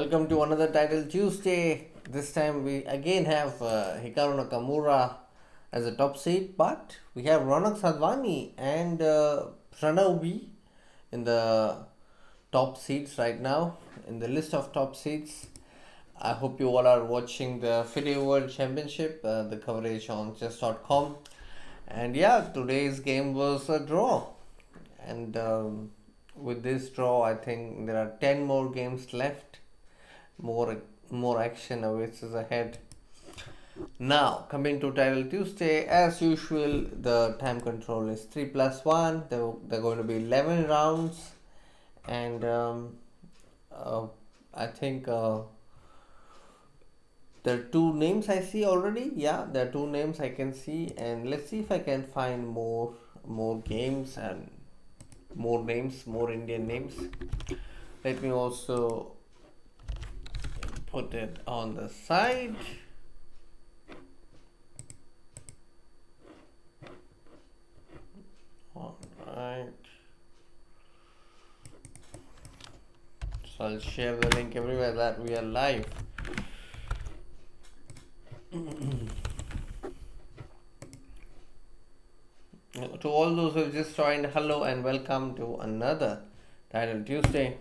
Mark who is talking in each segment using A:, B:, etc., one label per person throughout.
A: Welcome to another Title Tuesday. This time we again have Hikaru Nakamura as a top seed, but we have Ronix Advani and Pranav in the top seeds right now, in the list of top seeds. I hope you all are watching the FIDE World Championship, the coverage on chess.com. And yeah, today's game was a draw. And with this draw, I think there are 10 more games left. More action awaits us ahead. Now, coming to Title Tuesday, as usual, the time control is 3 plus 1. There are going to be 11 rounds. And I think there are two names I see already. Yeah, there are two names I can see. And let's see if I can find more games and more names, more Indian names. Let me also put it on the side. Alright. So I'll share the link everywhere that we are live. To all those who have just joined, hello and welcome to another Title Tuesday.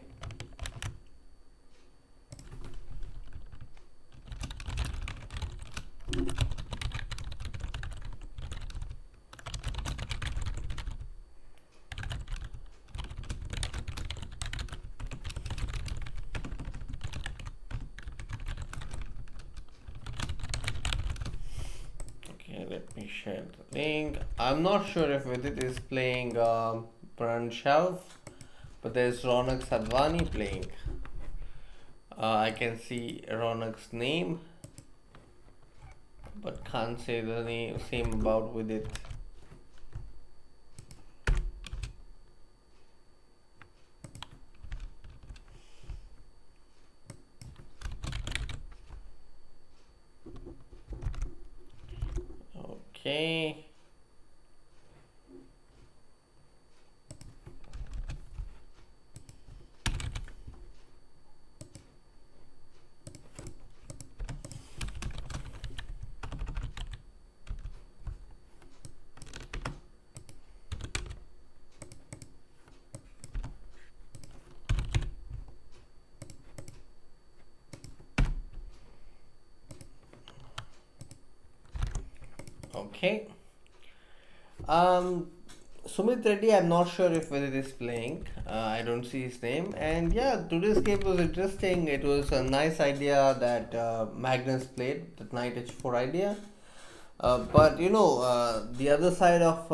A: Let me share the link. I'm not sure if Vidit is playing Pranshav, but there's Ronix Advani playing. I can see Ronix's name, but can't say the same about Vidit. Okay. Okay. Sumit Reddy, I'm not sure if whether it is playing. I don't see his name. And yeah, today's game was interesting. It was a nice idea that Magnus played, the knight h4 idea. But you know, the other side of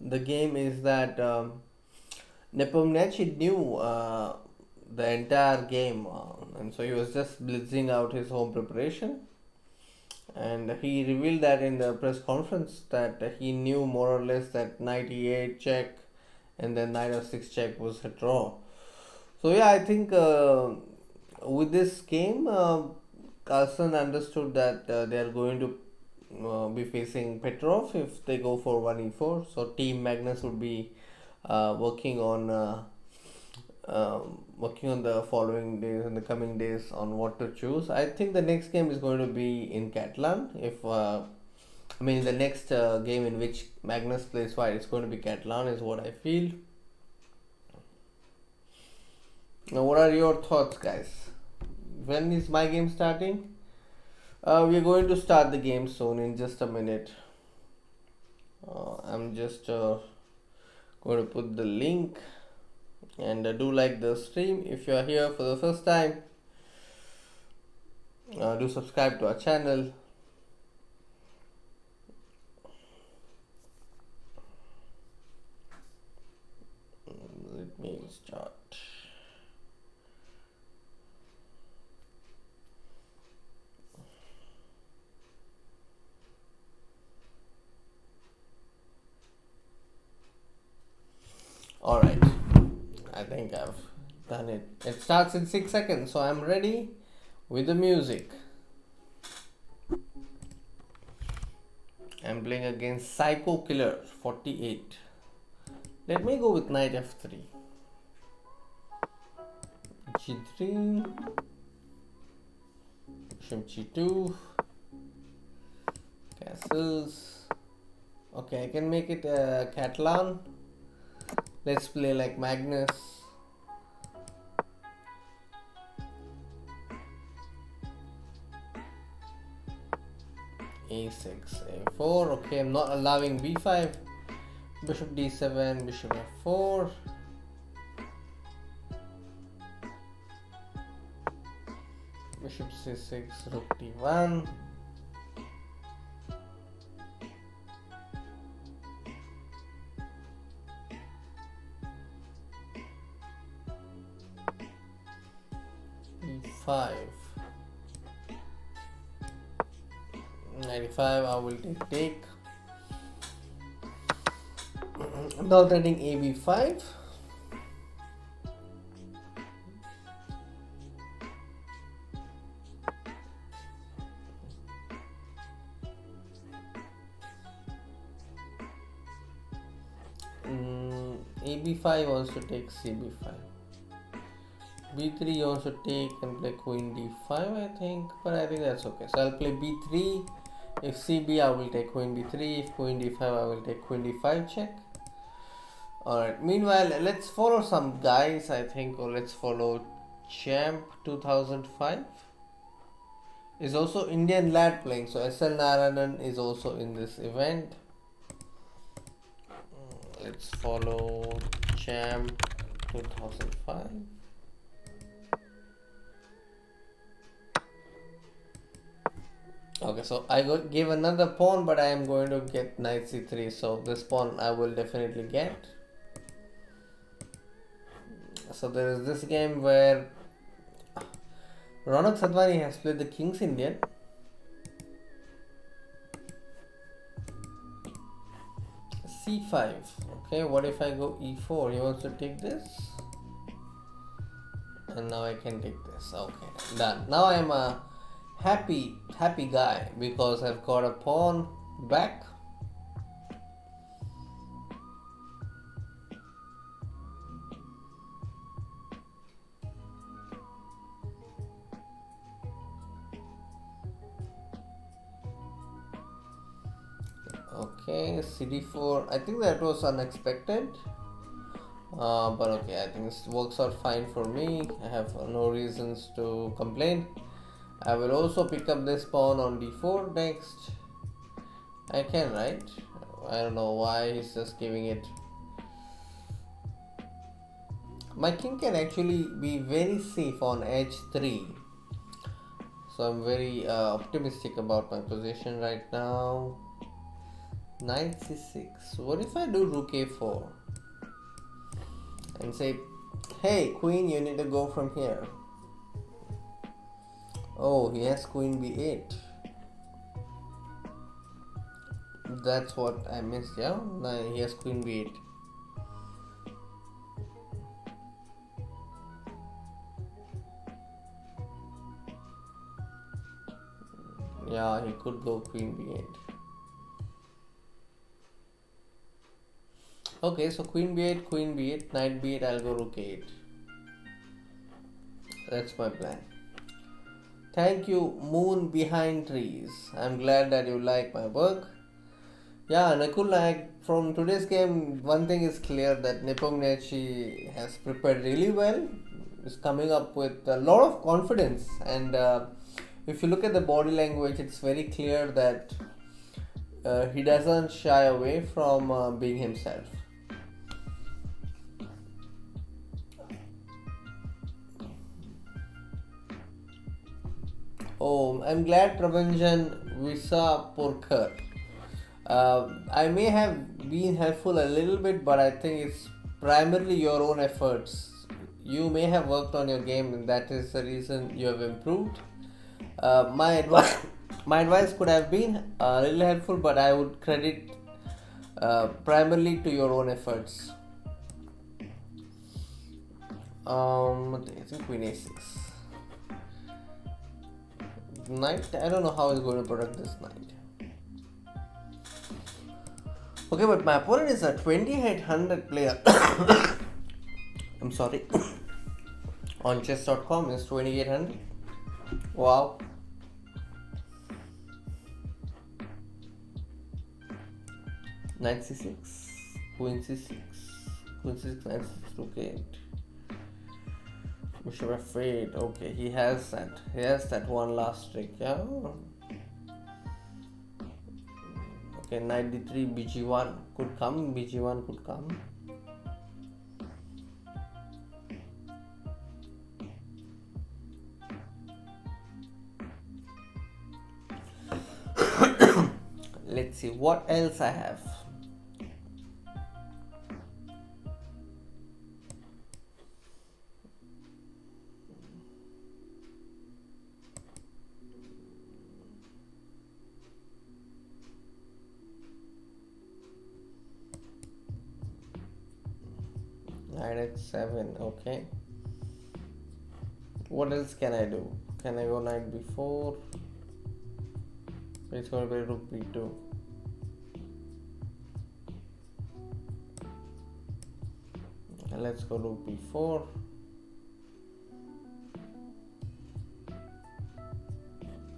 A: the game is that Nepomniachtchi knew the entire game, and so he was just blitzing out his home preparation. And he revealed that in the press conference that he knew more or less that knight e8 check and then knight f6 check was a draw. So yeah, I think with this game, Carlsen understood that they are going to be facing Petrov if they go for 1e4. So Team Magnus would be working on the following days and the coming days on what to choose. I think the next game is going to be in Catalan. The next game in which Magnus plays white, it's going to be Catalan is what I feel. Now, what are your thoughts, guys? When is my game starting? We are going to start the game soon in just a minute. I'm just going to put the link. And do like the stream. If you are here for the first time, do subscribe to our channel. Let me start. All right. I think I've done it. It starts in 6 seconds, so I'm ready with the music. I'm playing against Psycho Killer 48. Let me go with knight f3. g3. Bishop g2. Castles. Okay, I can make it Catalan. Let's play like Magnus. a6, a4. Okay, I'm not allowing b5. Bishop d7, bishop f4. Bishop c6, rook d1. e5. 95, I will take. Now threading ab5. ab5 also takes cb5. b3 also take and play queen d5, I think, but I think that's okay. So I'll play b3. If cb, I will take queen d3. If queen d5, I will take queen d5 check. Alright, meanwhile, let's follow some guys, I think, or let's follow Champ 2005. Is also Indian lad playing, so SL Narayanan is also in this event. Let's follow Champ 2005. Okay, so I gave another pawn, but I am going to get knight c3, so this pawn I will definitely get. So there is this game where Ronix Advani has played the King's Indian. c5. Okay, what if I go e4? He wants to take this. And now I can take this. Okay, done. Now I am a happy guy because I've got a pawn back. Okay, cd4. I think that was unexpected, but okay, I think this works out fine for me. I have no reasons to complain. I will also pick up this pawn on d4 next. I can, right? I don't know why he's just giving it. My king can actually be very safe on h3. So I'm very optimistic about my position right now. Knight c6. What if I do rook a4 and say, hey queen, you need to go from here? Oh, he has queen b8. That's what I missed. Yeah, no, he has queen b8. Yeah, he could go queen b8. Okay, so queen b8, knight b8, I'll go rook a8. That's my plan. Thank you, Moon Behind Trees. I'm glad that you like my work. Yeah, Nakul, from today's game, one thing is clear that Nepomniachtchi has prepared really well. He's coming up with a lot of confidence, and if you look at the body language, it's very clear that he doesn't shy away from being himself. Oh, I'm glad Prabhanjan Visa Purkar. I may have been helpful a little bit, but I think it's primarily your own efforts. You may have worked on your game, and that is the reason you have improved. My advice could have been a little helpful, but I would credit primarily to your own efforts. I think queen a6. Knight, I don't know how he's going to protect this knight. Okay, but my opponent is a 2800 player. I'm sorry. On chess.com is 2800. Wow. Knight c6, queen c6, queen c6, knight c6, rook 8, bishop f8. Okay, he has that one last trick. Yeah. Okay, knight d3, bg1 could come, bg1 could come. Let's see what else I have. Knight h7, okay. What else can I do? Can I go knight b4? It's going to be rook b2. Let's go rook b4.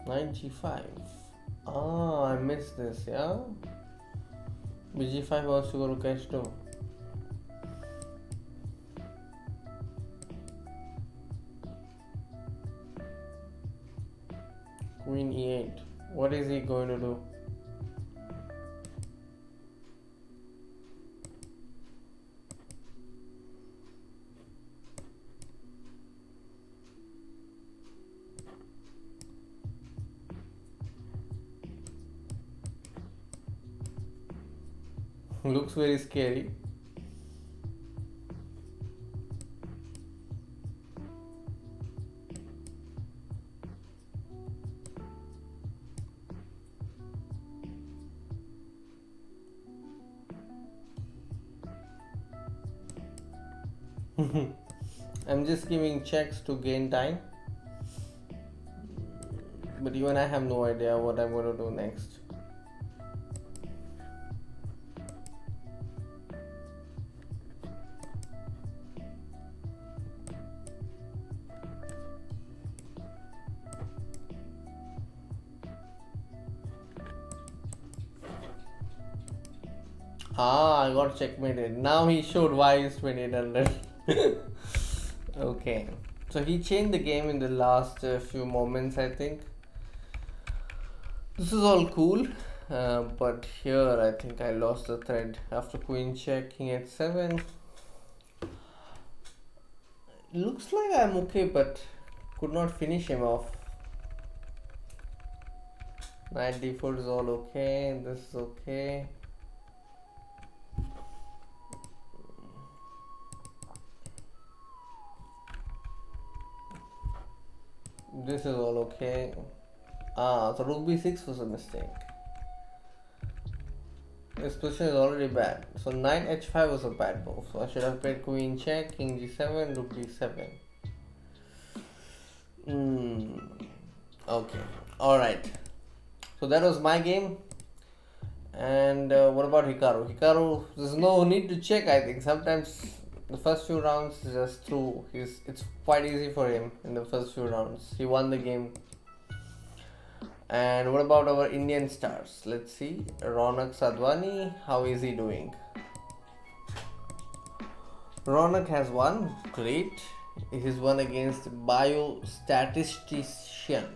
A: Knight g5. Ah, I missed this, yeah? bg5 wants to go rook h2. Queen e8. What is he going to do? Looks very scary. I'm just giving checks to gain time, but even I have no idea what I'm going to do next. Ah, I got checkmated. Now he showed why he's 2800. Okay, so he changed the game in the last few moments, I think. This is all cool, but here I think I lost the thread. After queen check, king h7. Looks like I'm okay, but could not finish him off. Knight d4 is all okay. This is okay. This is all okay. Ah, so rook b6 was a mistake. This position is already bad. So knight h5 was a bad move. So I should have played queen check, king g7, rook d7. Okay. Alright. So that was my game. And what about Hikaru? Hikaru, there's no need to check, I think. Sometimes the first few rounds is just through. It's quite easy for him in the first few rounds. He won the game. And what about our Indian stars? Let's see. Ronix Advani, how is he doing? Ronak has won. Great. He's won against biostatistician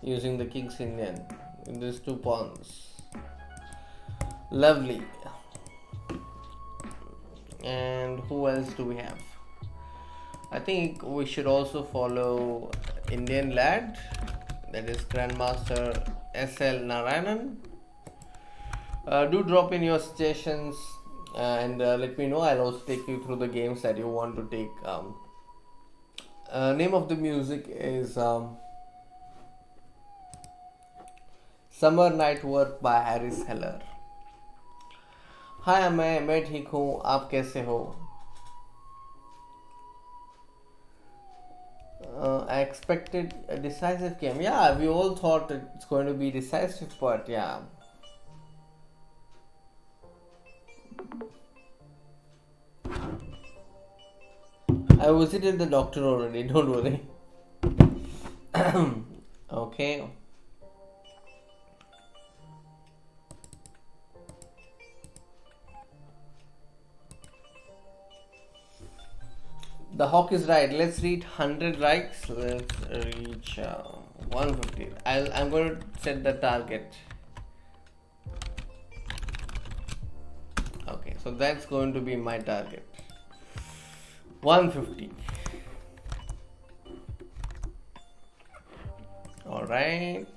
A: using the King's Indian in these 2 pawns. Lovely. And who else do we have? I think we should also follow Indian lad, that is Grandmaster SL Narayanan. Do drop in your suggestions and let me know. I'll also take you through the games that you want to take. Name of the music is Summer Night Work by Harris Heller. Hi, मैं ठीक हूँ, आप कैसे हो? I expected a decisive game. Yeah, we all thought it's going to be decisive, but yeah. I visited the doctor already, don't worry. Okay. The hawk is right. Let's reach 100 likes. Let's reach 150. I'm going to set the target. Okay, so that's going to be my target. 150. All right.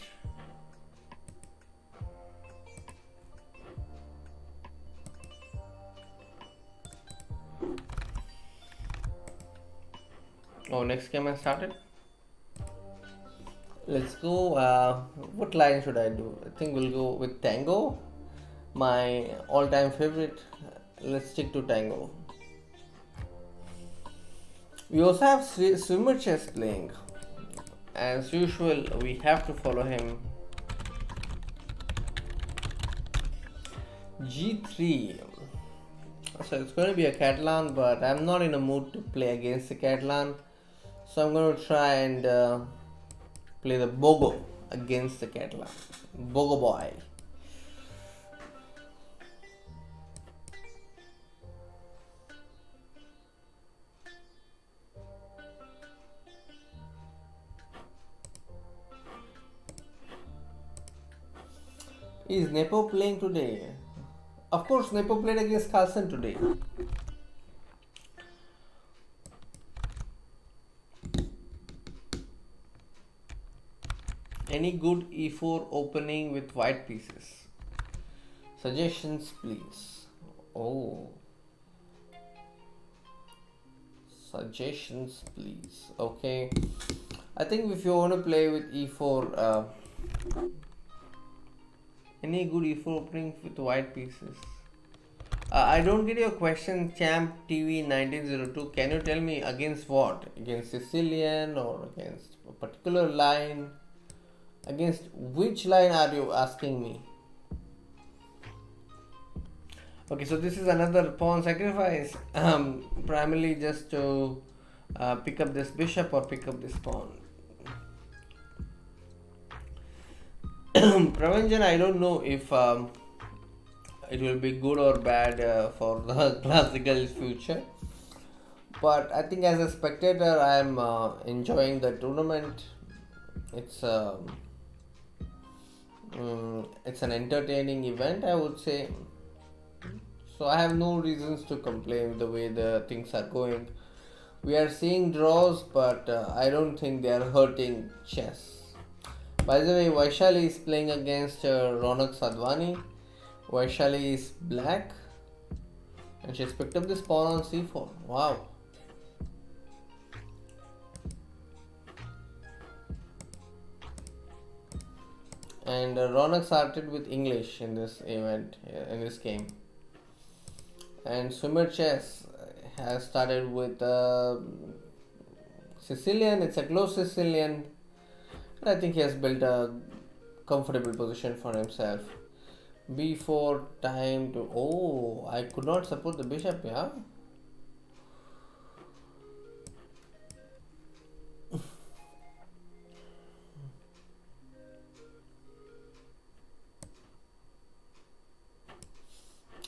A: Oh, next game has started. Let's go. What line should I do? I think we'll go with Tango, my all-time favorite. Let's stick to Tango. We also have Swimmer Chess playing. As usual, we have to follow him. G3. So it's going to be a Catalan, but I'm not in a mood to play against the Catalan. So I'm going to try and play the Bogo against the Catalan. Bogo boy. Is Nepo playing today? Of course, Nepo played against Carlsen today. Any good e4 opening with white pieces? Suggestions, please. Oh. Suggestions, please. Okay. I think if you want to play with e4, any good e4 opening with white pieces? I don't get your question, Champ TV 1902. Can you tell me against what? Against Sicilian or against a particular line? Against which line are you asking me? Okay, so this is another pawn sacrifice. Primarily just to pick up this bishop or pick up this pawn. Pravanjan, I don't know if it will be good or bad for the classical future, but I think as a spectator I am enjoying the tournament. It's an entertaining event, I would say, so I have no reasons to complain with the way the things are going. We are seeing draws, but I don't think they are hurting chess. By the way, Vaishali is playing against Ronix Advani. Vaishali is black and she's picked up this pawn on c4. Wow. And Ronix started with English in this event, in this game. And Swimmer Chess has started with Sicilian. It's a close Sicilian. I think he has built a comfortable position for himself. B4 time to... Oh, I could not support the bishop, yeah?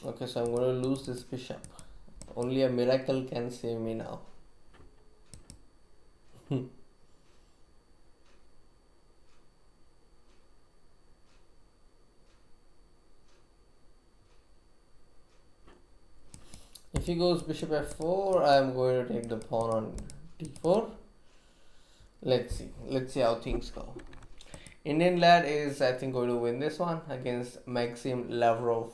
A: Okay, so I'm going to lose this bishop. Only a miracle can save me now. If he goes bishop f4, I am going to take the pawn on d4. Let's see how things go. Indian lad is, I think, going to win this one against Maxim Lavrov.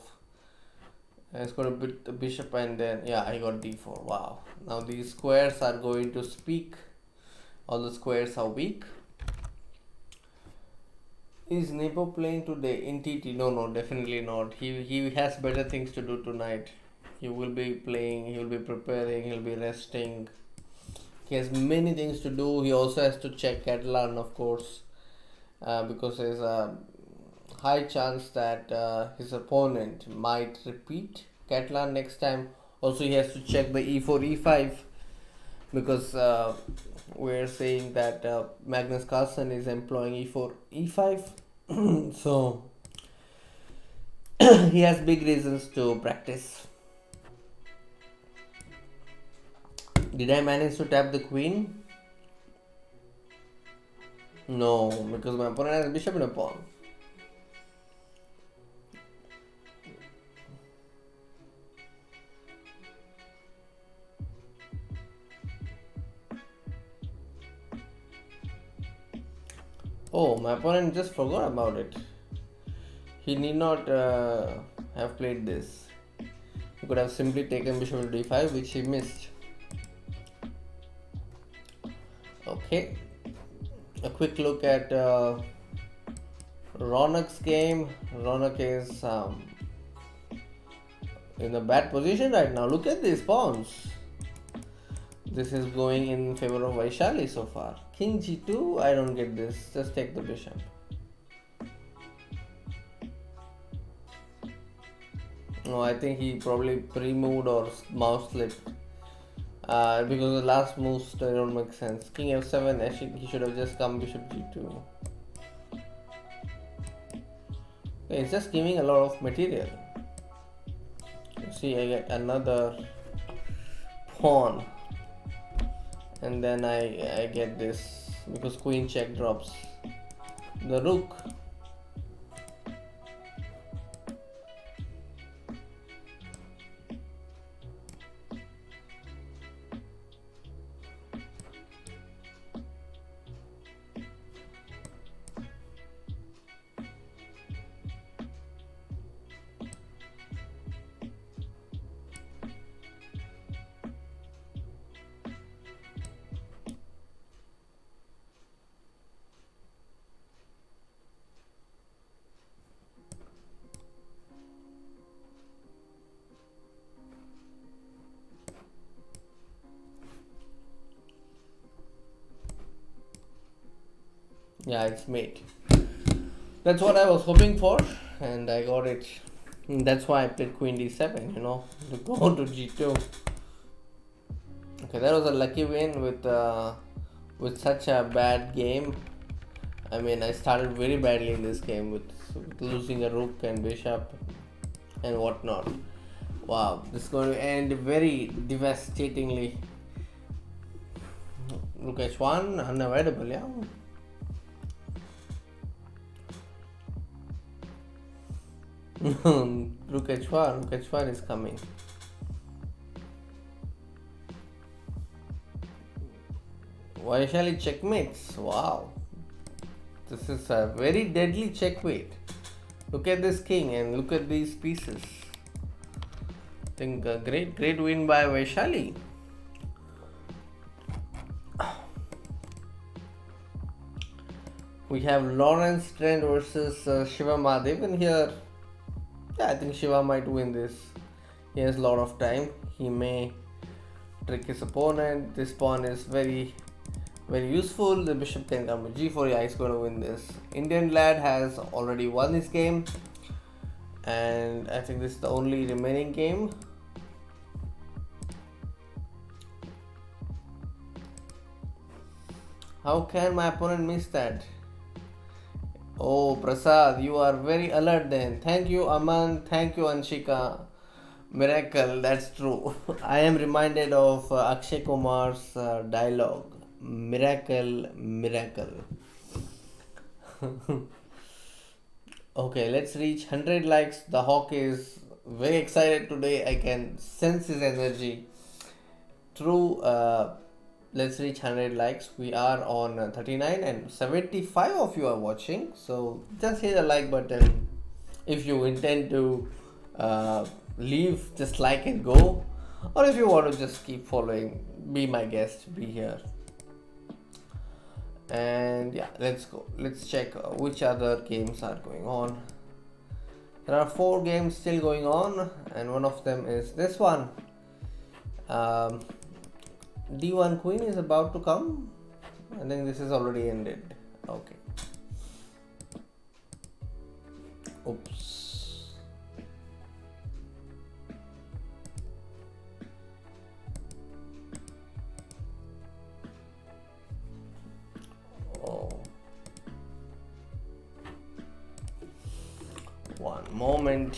A: He's going to beat the bishop and then, yeah, I got d4. Wow. Now these squares are going to speak. All the squares are weak. Is Nepo playing today in TT? No, definitely not. He has better things to do tonight. He will be playing, he will be preparing, he will be resting. He has many things to do. He also has to check Catalan, of course, because there's a high chance that his opponent might repeat Catalan next time. Also, he has to check the e4, e5, because we're saying that Magnus Carlsen is employing e4, e5. So, he has big reasons to practice. Did I manage to tap the queen? No, because my opponent has bishop and a pawn. Oh, my opponent just forgot about it. He need not have played this. He could have simply taken bishop to d5, which he missed. Okay, a quick look at Ronix's game. Ronix is in a bad position right now. Look at these pawns. This is going in favor of Vaishali so far. King g2, I don't get this. Just take the bishop. No, I think he probably pre-moved or mouse slipped. Because the last moves don't make sense. King f7, he should have just come bishop g2. Okay, it's just giving a lot of material. See, I get another pawn. And then I get this because queen check drops the rook. Yeah, it's mate. That's what I was hoping for, and I got it. And that's why I played queen d7, to go to g2. Okay, that was a lucky win with such a bad game. I mean, I started very badly in this game with losing a rook and bishop and whatnot. Wow, this is going to end very devastatingly. Rook h1, unavoidable, yeah. Rook h1 is coming. Vaishali checkmates. Wow, this is a very deadly checkmate. Look at this king and look at these pieces. I think a great win by Vaishali. We have Lawrence Trent versus Shiva Madhavan here. Yeah, I think Shiva might win this. He has a lot of time. He may trick his opponent. This pawn is very useful. The bishop can come with g4. Yeah, he's going to win this. Indian lad has already won this game, and I think this is the only remaining game. How can my opponent miss that? Oh, Prasad, you are very alert then. Thank you, Aman. Thank you, Anshika. Miracle, that's true. I am reminded of Akshay Kumar's dialogue. Miracle, miracle. Okay, let's reach 100 likes. The Hawk is very excited today. I can sense his energy. True. Let's reach 100 likes. We are on 39 and 75 of you are watching. So just hit the like button. If you intend to leave, just like and go. Or if you want to just keep following, be my guest, be here. And yeah, let's go. Let's check which other games are going on. There are 4 games still going on, and one of them is this one. D1 queen is about to come. I think this is already ended. Okay. Oops. Oh. One moment.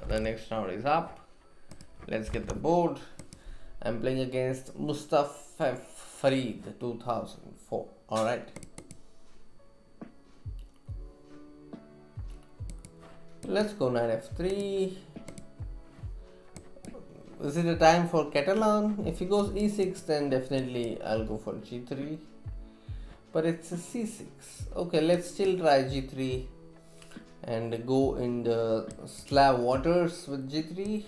A: The next round is up. Let's get the board. I'm playing against Mustafa Farid 2004. Alright. Let's go knight f3. Is it a time for Catalan? If he goes e6, then definitely I'll go for g3. But it's a c6. Okay, let's still try g3 and go in the Slav waters with g3.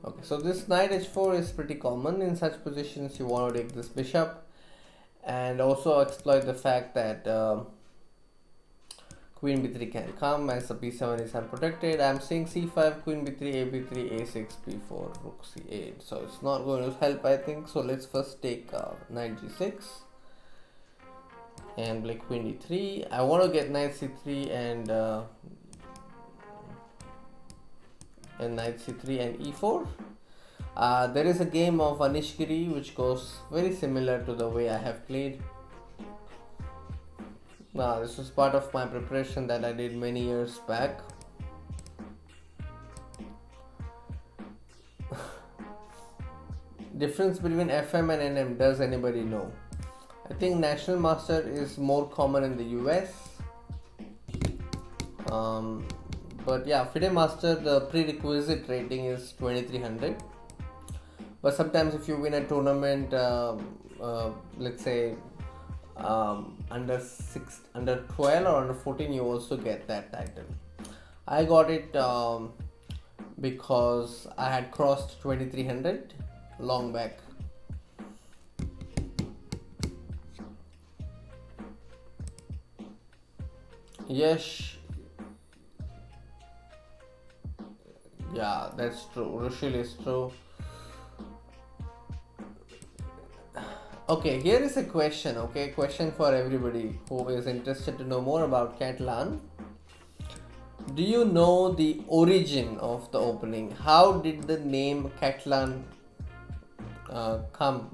A: Okay, so this knight h4 is pretty common in such positions. You want to take this bishop and also exploit the fact that queen b3 can come as the b7 is unprotected. I'm seeing c5, queen b3, ab3, a6, b4, rook c8. So it's not going to help, I think. So let's first take knight g6 and play queen d3. I want to get knight c3 and knight c3 and e4. There is a game of Anishgiri which goes very similar to the way I have played. Now, this was part of my preparation that I did many years back. Difference between FM and NM, does anybody know? I think National Master is more common in the US. But yeah, FIDE Master, the prerequisite rating is 2300. But sometimes if you win a tournament, let's say under 12 or under 14, you also get that title. I got it because I had crossed 2300 long back. Yes, yeah, that's true. Rushil is true. Okay, here is a question, question for everybody who is interested to know more about Catalan. Do you know the origin of the opening? How did the name Catalan come?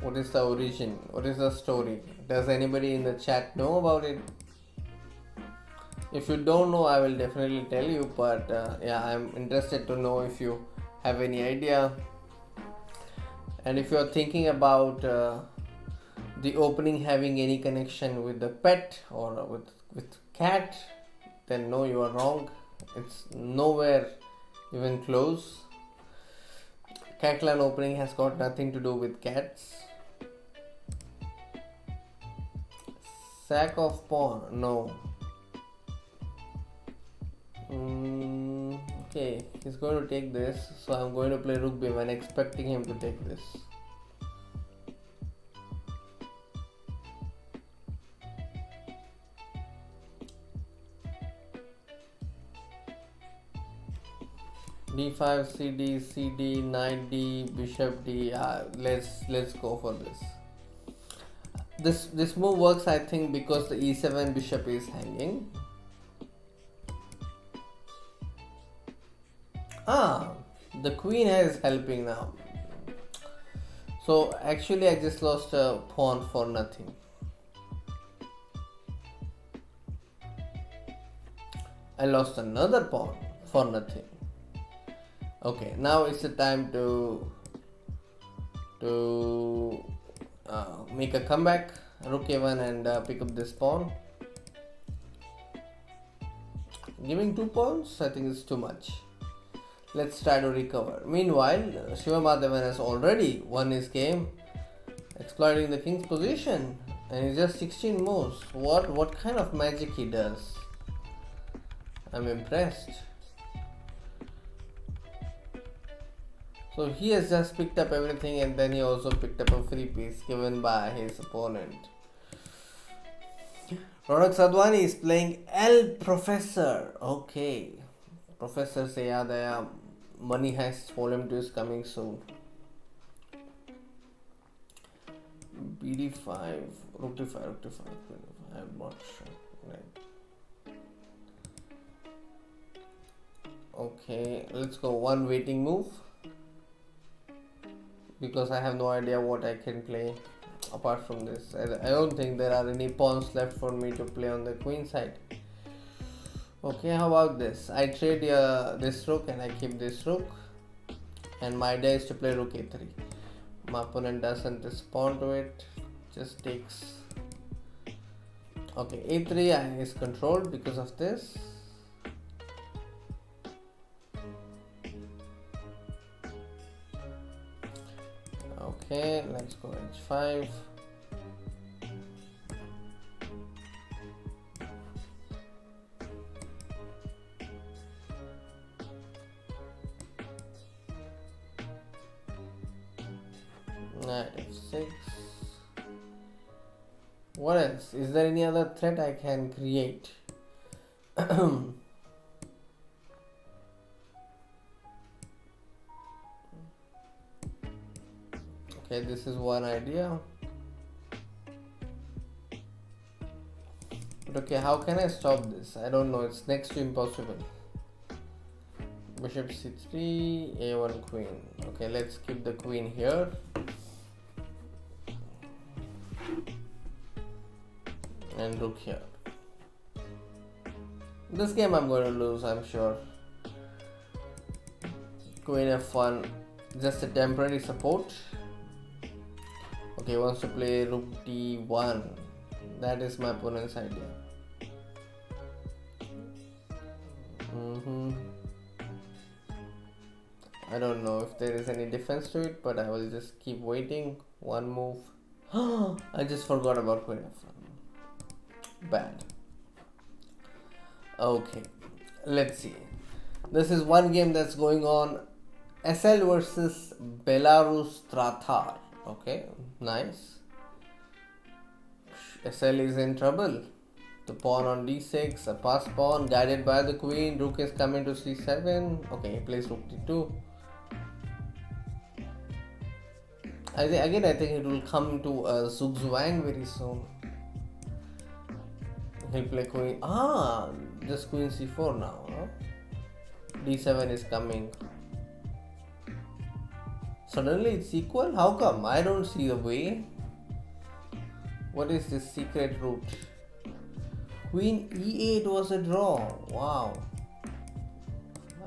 A: What is the origin? What is the story? Does anybody in the chat know about it? If you don't know, I will definitely tell you, but yeah, I'm interested to know if you have any idea. And if you're thinking about the opening having any connection with the pet or with cat, then no, you are wrong. It's nowhere even close. Catalan opening has got nothing to do with cats. Sack of pawn, no. Okay, he's going to take this, so I'm going to play rook b1, expecting him to take this. d5, cd, cd, knight d, bishop d. Let's go for this. This move works, I think, because the e7 bishop is hanging. The queen is helping now. So actually I just lost a pawn for nothing. I lost another pawn for nothing. Okay, now it's the time to make a comeback. Rook a1 and pick up this pawn. Giving 2 pawns, I think it's too much. Let's try to recover. Meanwhile, Shivamadevan has already won his game, exploiting the king's position, and he's just 16 moves. What kind of magic he does? I'm impressed. So he has just picked up everything, and then he also picked up a free piece given by his opponent. Ronix Advani is playing El Professor. Okay. Professor se yaad aaya, money heist volume 2 is coming soon. BD5, rook d5, rook d5, I'm not sure. Right. Okay, let's go one waiting move, because I have no idea what I can play apart from this. I don't think there are any pawns left for me to play on the queen side. Okay, how about this? I trade this rook and I keep this rook. And my idea is to play rook a3. My opponent doesn't respond to it, just takes. Okay, a3 is controlled because of this. Okay, let's go h5. Knight f6. What else? Is there any other threat I can create? Okay, this is one idea. But okay, how can I stop this? I don't know, it's next to impossible. Bishop c3, a1 queen. Okay, let's keep the queen here. And rook here. This game I'm going to lose, I'm sure. Queen f1, just a temporary support. Okay, he wants to play rook d1. That is my opponent's idea. I don't know if there is any defense to it, but I will just keep waiting. One move. I just forgot about queen f1. Bad. Okay, let's see. This is one game that's going on. SL versus Belarus Tratar. Okay, nice. SL is in trouble. The pawn on d6, a passed pawn guided by the queen. Rook is coming to c7. Okay, he plays rook d2. I think it will come to Zugzwang very soon. He'll play queen. Just queen c4 now. Huh? d7 is coming. Suddenly it's equal? How come? I don't see the way. What is this secret route? Queen e8 was a draw. Wow.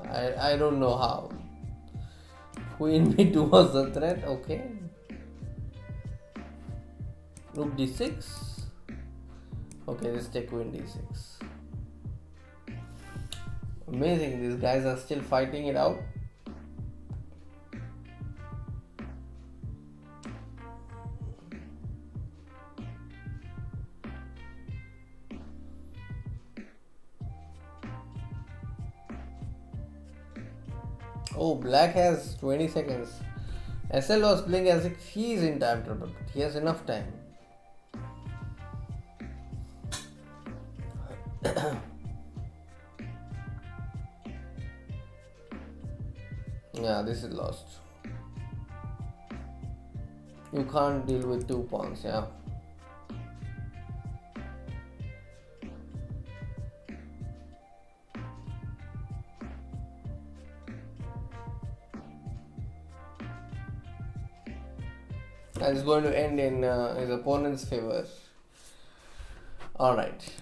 A: I don't know how. Queen b2 was a threat. Okay. Rook d6. Okay, let's take queen d6. Amazing, these guys are still fighting it out. Oh, black has 20 seconds. SL was playing as if he is in time trouble, but he has enough time. Yeah, this is lost. You can't deal with 2 pawns, yeah. And it's going to end in his opponent's favor. Alright.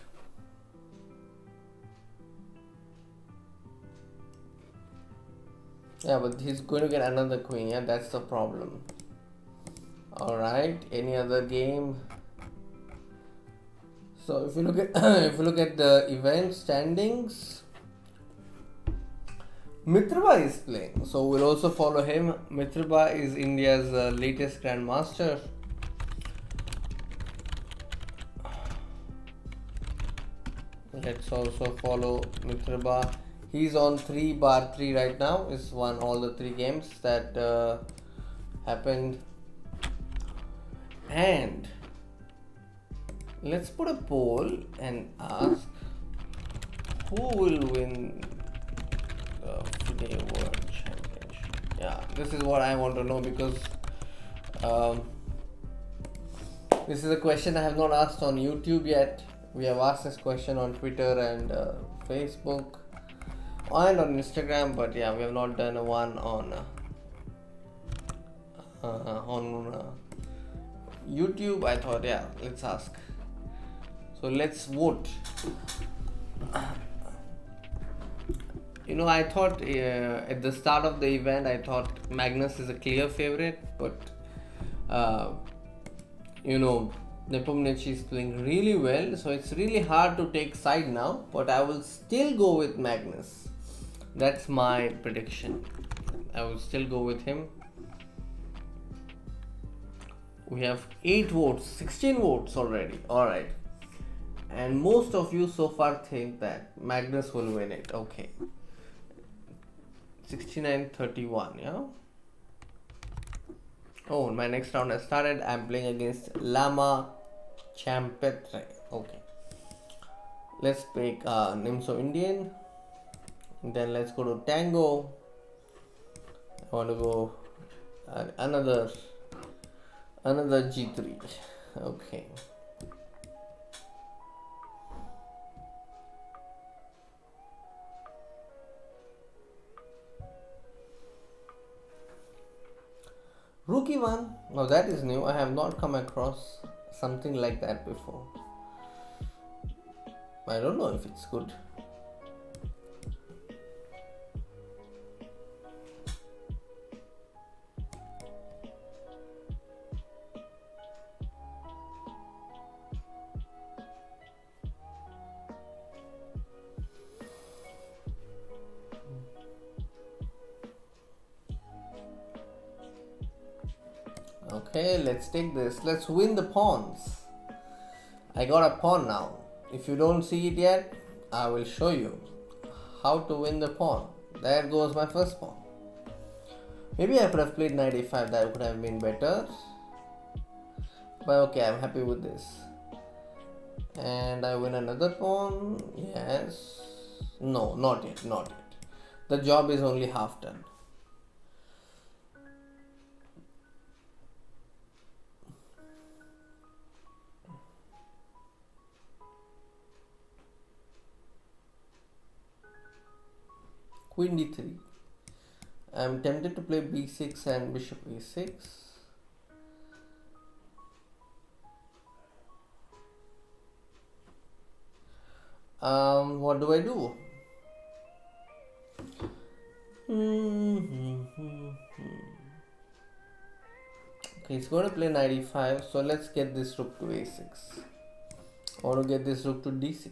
A: Yeah, but he's going to get another queen. Yeah, that's the problem. Alright, any other game? So if you look at if you look at the event standings, Mitrba is playing, so we'll also follow him. Mitrba is India's latest grandmaster. Let's also follow Mitrba. He's on 3/3 right now. He's won all the 3 games that happened. And let's put a poll and ask who will win the FIDE World Championship. Yeah, this is what I want to know, because this is a question I have not asked on YouTube yet. We have asked this question on Twitter and Facebook and on Instagram, but yeah, we have not done one on YouTube. I thought, yeah, let's ask. So let's vote. I thought at the start of the event, I thought Magnus is a clear favorite, but uh, you know, Nepomniachtchi is playing really well, so it's really hard to take side now, but I will still go with Magnus. That's my prediction. I will still go with him. We have 8 votes, 16 votes already. Alright. And most of you so far think that Magnus will win it. Okay. 69-31, yeah? Oh, my next round has started. I'm playing against Lama Champetre. Okay. Let's pick Nimso Indian. Then let's go to Tango. I want to go another G3. Okay. Rookie one. Now that is new. I have not come across something like that before. I don't know if it's good. Okay, let's take this. Let's win the pawns. I got a pawn now. If you don't see it yet, I will show you how to win the pawn. There goes my first pawn. Maybe I could have played knight a5. That would have been better. But okay, I'm happy with this. And I win another pawn. Yes. No, not yet. Not yet. The job is only half done. Queen d3. I'm tempted to play b6 and bishop e6. What do I do? Okay, it's going to play knight e5. So let's get this rook to a6. I want to get this rook to d6.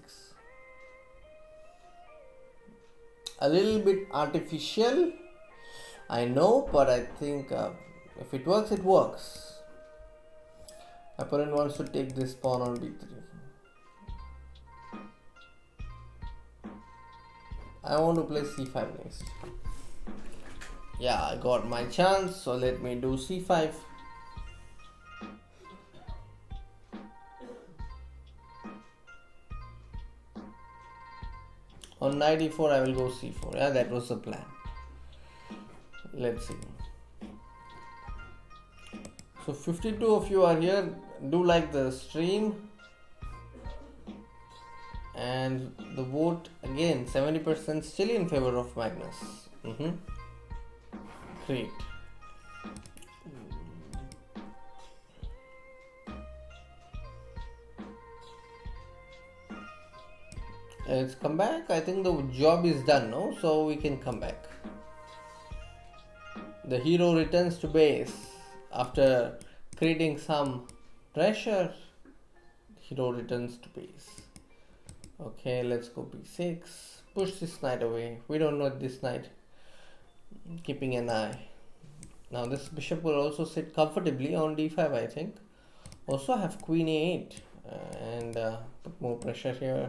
A: A little bit artificial, I know, but I think if it works, it works. Opponent wants to take this pawn on b3. I want to play c5 next. Yeah, I got my chance, so let me do c5. On knight e4, I will go c4. Yeah, that was the plan. Let's see. So 52 of you are here. Do like the stream. And the vote again, 70% still in favor of Magnus. Great. Let's come back. I think the job is done now, so we can come back. The hero returns to base after creating some pressure. The hero returns to base. Okay, let's go b6. Push this knight away. We don't know this knight. Keeping an eye. Now this bishop will also sit comfortably on d5, I think. Also have queen a8 and put more pressure here.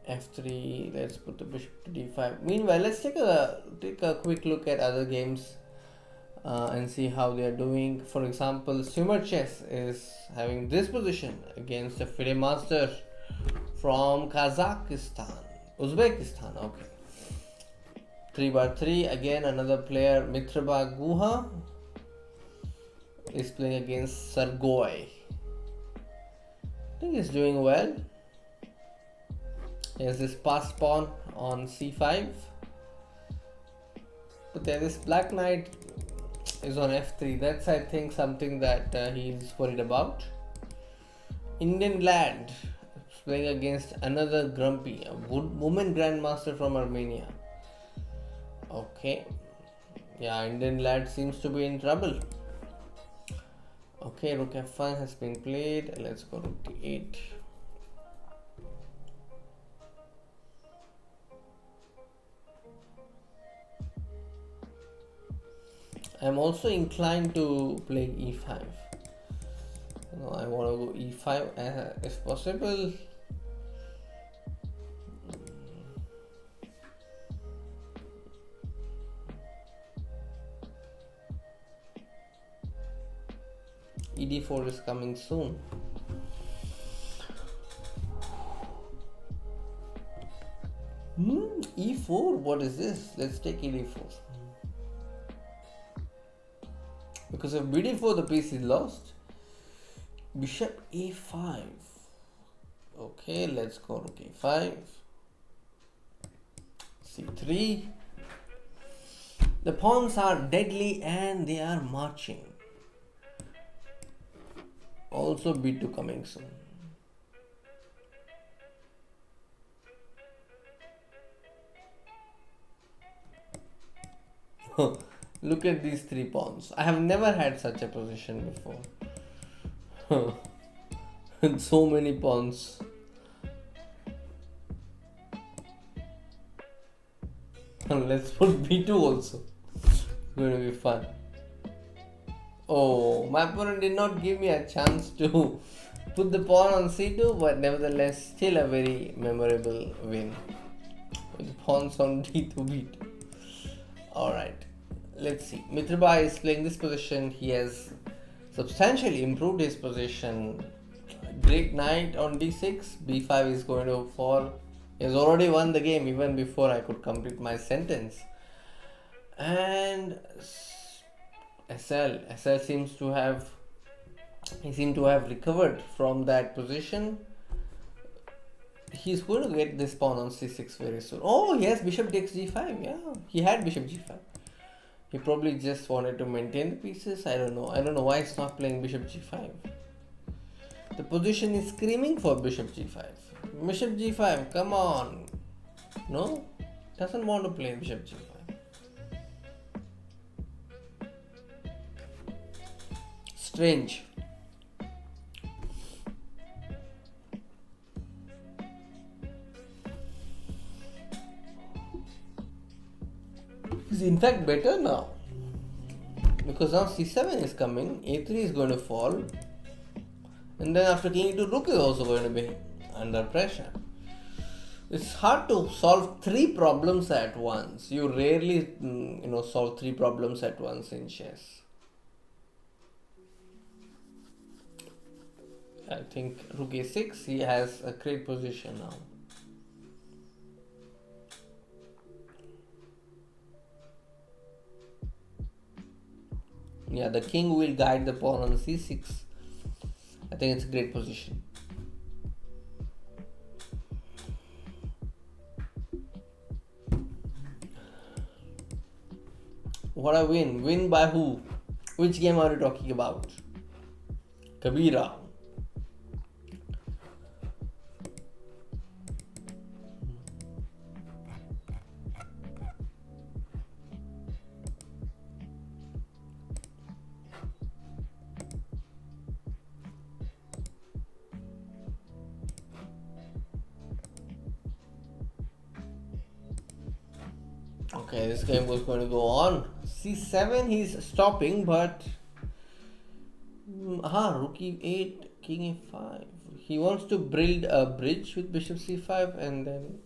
A: f3. Let's put the bishop to d5. Meanwhile, let's take a quick look at other games and see how they are doing. For example, Swimmer Chess is having this position against a FIDE master from Uzbekistan. Okay. 3x3. Again, another player, Mitraba Guha, is playing against Sargoi. I think he's doing well. Here's this passed pawn on c5. But then this black knight is on f3. That's, I think, something that he's worried about. Indian lad playing against another grumpy, a woman grandmaster from Armenia. Okay. Yeah, Indian lad seems to be in trouble. Okay, rook f1 has been played. Let's go rook d8. I'm also inclined to play e5. No, I want to go e5 if possible. ed4 is coming soon. e4, what is this? Let's take ed4. Because if bd4 the piece is lost. Bishop a5. Okay, let's go rook a5. c3. The pawns are deadly and they are marching. Also b2 coming soon. Look at these three pawns. I have never had such a position before. So many pawns. Let's put b2 also. It's going to be fun. Oh, my opponent did not give me a chance to put the pawn on c2, but nevertheless still a very memorable win. With pawns on d2, b2. Alright, let's see. Mitrabha is playing this position. He has substantially improved his position. Great knight on d6. b5 is going to fall. He has already won the game even before I could complete my sentence. And SL seems to have recovered from that position. He's going to get this pawn on c6 very soon. Oh, he has bishop takes g5. Yeah, he had bishop g5. He probably just wanted to maintain the pieces. I don't know why he's not playing bishop g5. The position is screaming for bishop g5. Bishop g5, come on. No, doesn't want to play bishop g5. Strange. It's in fact better now, because now c7 is coming, a3 is going to fall, and then after king e2, rook is also going to be under pressure. It's hard to solve three problems at once. You rarely solve three problems at once in chess. I think rook a6, he has a great position now. Yeah, the king will guide the pawn on c6. I think it's a great position. What a win. Win by who? Which game are you talking about? Kabira. Okay, this game was going to go on. c7 he's stopping, but rook e8, king e5. He wants to build a bridge with bishop c5 and then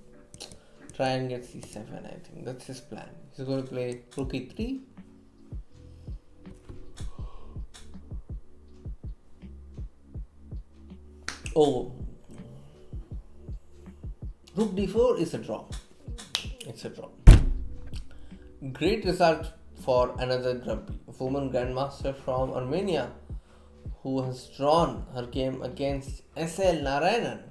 A: try and get c7. I think that's his plan. He's going to play rook e3. Oh, rook d4 is a draw. It's a draw. Great result for another grumpy woman grandmaster from Armenia who has drawn her game against SL Narayanan.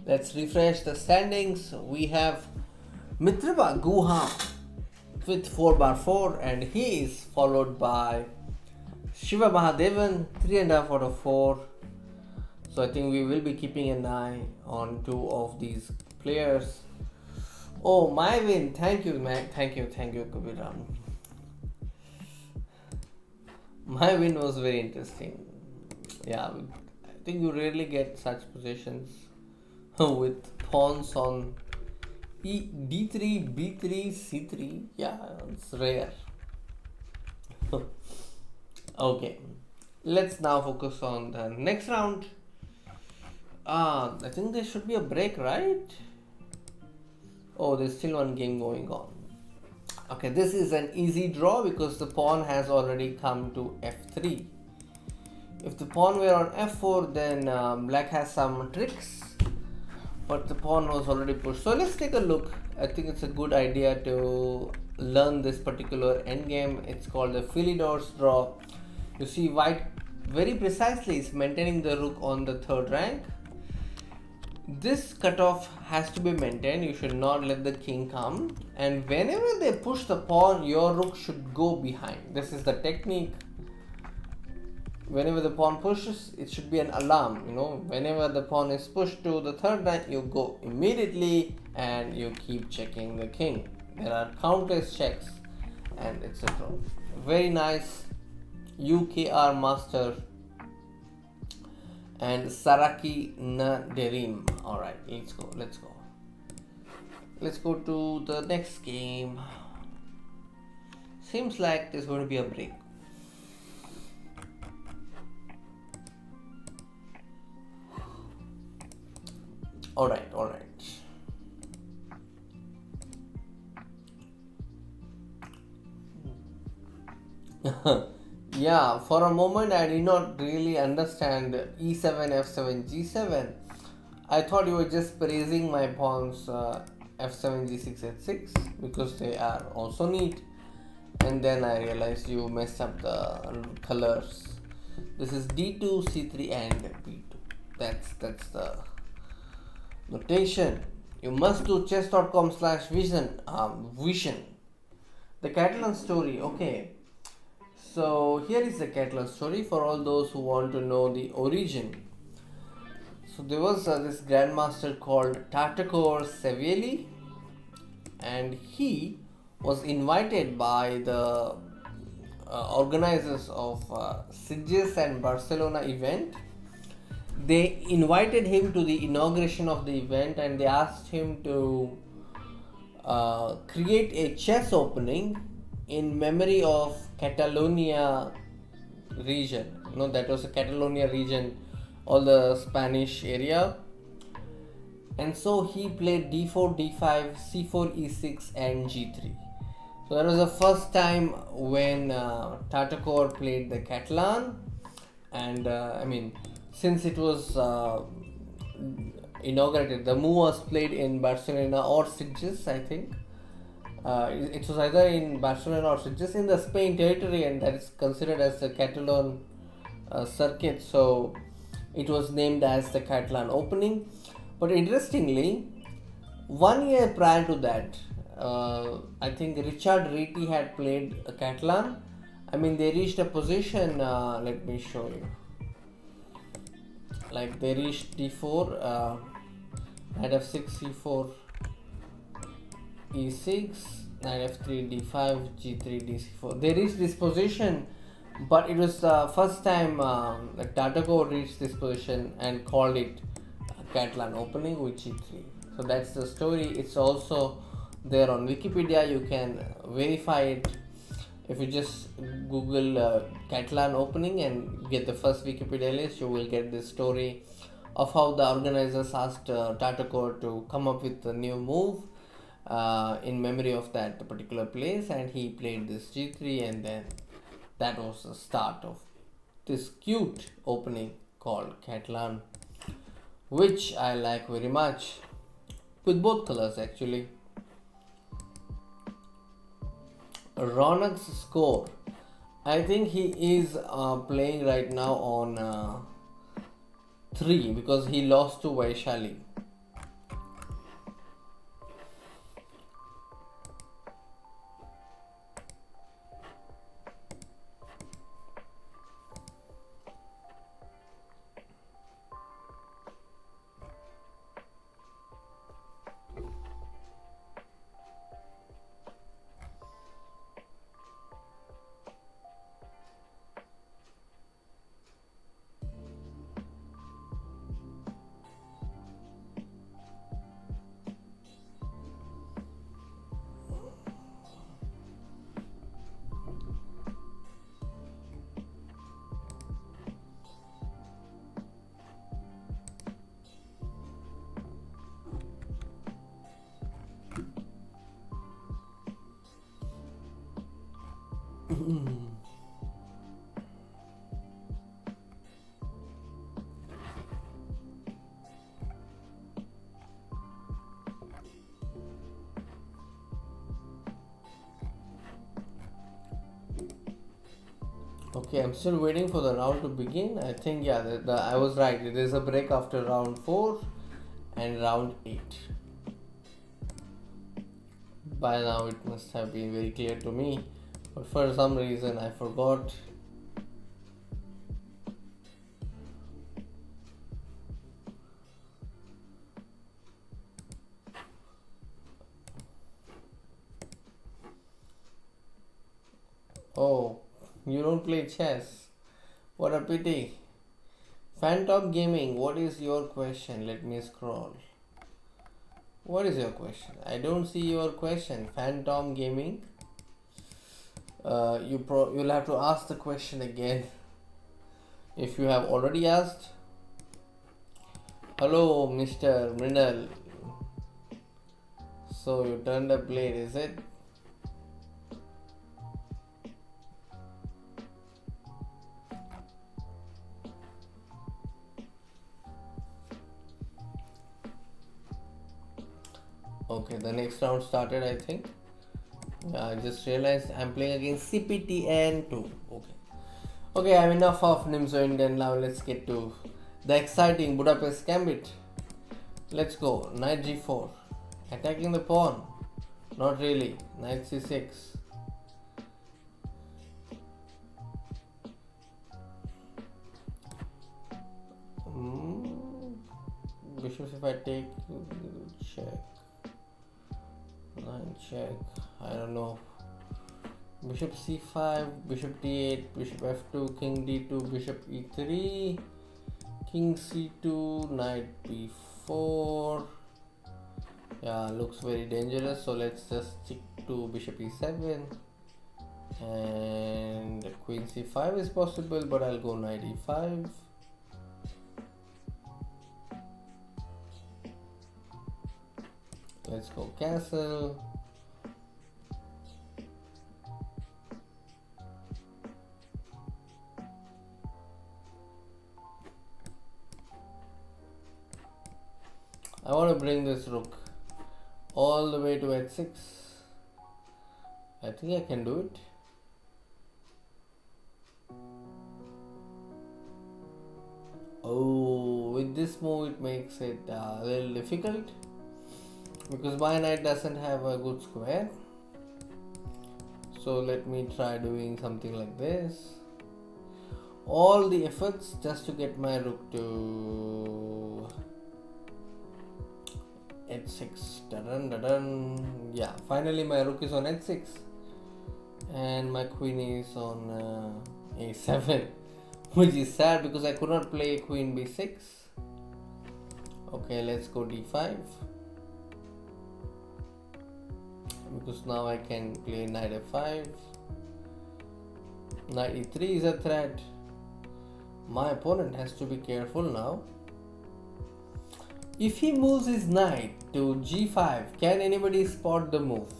A: Let's refresh the standings. We have Mitrava Guha with 4/4, and he is followed by Shiva Mahadevan 3.5 out of 4. So I think we will be keeping an eye on two of these players. Oh, my win. Thank you, man. Thank you, Kabiram. My win was very interesting. Yeah, I think you rarely get such positions with pawns on D3, B3, C3. Yeah, it's rare. Okay, let's now focus on the next round. I think there should be a break, right? Oh, there's still one game going on. Okay, this is an easy draw because the pawn has already come to F3. If the pawn were on F4, then black has some tricks, but the pawn was already pushed. So let's take a look. I think it's a good idea to learn this particular endgame. It's called the Philidor's draw. You see, white very precisely is maintaining the rook on the third rank. This cutoff has to be maintained. You should not let the king come, and whenever they push the pawn, your rook should go behind. This is the technique. Whenever the pawn pushes, it should be an alarm. Whenever the pawn is pushed to the third rank, you go immediately and you keep checking the king. There are countless checks, and etc. Very nice. UKR master and Saraki Naderim. Alright, let's go to the next game. Seems like there's going to be a break. Alright. Yeah, for a moment I did not really understand E7, F7, G7. I thought you were just praising my pawns F7, G6, H6 because they are also neat. And then I realized you messed up the colors. This is D2, C3 and B2. That's the notation. You must do chess.com/vision. Vision. The Catalan story. Okay. So here is the Catalan story for all those who want to know the origin. So there was this grandmaster called Tartacore Savelli, and he was invited by the organizers of Sitges and Barcelona event. They invited him to the inauguration of the event, and they asked him to create a chess opening in memory of Catalonia region. That was the Catalonia region, all the Spanish area. And so he played D4, D5, C4, E6 and G3. So that was the first time when Tartacore played the Catalan. And since it was inaugurated, the move was played in Barcelona or Sitges, I think. It was either in Barcelona or Sitges in the Spain territory, and that is considered as the Catalan circuit. So it was named as the Catalan opening. But interestingly, 1 year prior to that, I think Richard Riti had played a Catalan. They reached a position, let me show you. Like they reached D4, knight f6, c4, e6, knight f3, d5, g3, d4. They reached this position, but it was the first time that Tartacore reached this position and called it Catalan opening with g3. So that's the story. It's also there on Wikipedia. You can verify it. If you just Google Catalan opening and get the first Wikipedia list, you will get this story of how the organizers asked Tartacore to come up with a new move in memory of that particular place, and he played this g3, and then that was the start of this cute opening called Catalan, which I like very much, with both colors actually. Ronix score. I think he is playing right now on 3 because he lost to Vaishali. Okay, I'm still waiting for the round to begin. I think, yeah, I was right. There's a break after round 4 and round 8. By now, it must have been very clear to me, but for some reason, I forgot. Oh, you don't play chess. What a pity. Phantom Gaming, what is your question? Let me scroll. What is your question? I don't see your question. Phantom Gaming. You'll have to ask the question again. If you have already asked. Hello, Mr. Mrinal. So you turned the blade, is it? Okay, the next round started, I think. I just realized I'm playing against CPTN2. Okay, I'm enough of Nimzo Indian. Now let's get to the exciting Budapest Gambit. Let's go. Knight G4. Attacking the pawn. Not really. Knight C6. Bishop if I take, check. Line check. I don't know. Bishop c5, bishop d8, bishop f2, king d2, bishop e3, king c2, knight b4. Yeah, looks very dangerous, so let's just stick to bishop e7. And queen c5 is possible, but I'll go knight e5. Let's go castle. I want to bring this rook all the way to h6. I think I can do it. Oh, with this move it makes it a little difficult because my knight doesn't have a good square. So let me try doing something like this. All the efforts just to get my rook to h6. Dun. Yeah, finally my rook is on h6 and my queen is on a7, which is sad because I could not play queen b6. Okay, let's go d5 because now I can play knight f5. Knight e3 is a threat. My opponent has to be careful now. If he moves his knight to g5, can anybody spot the move?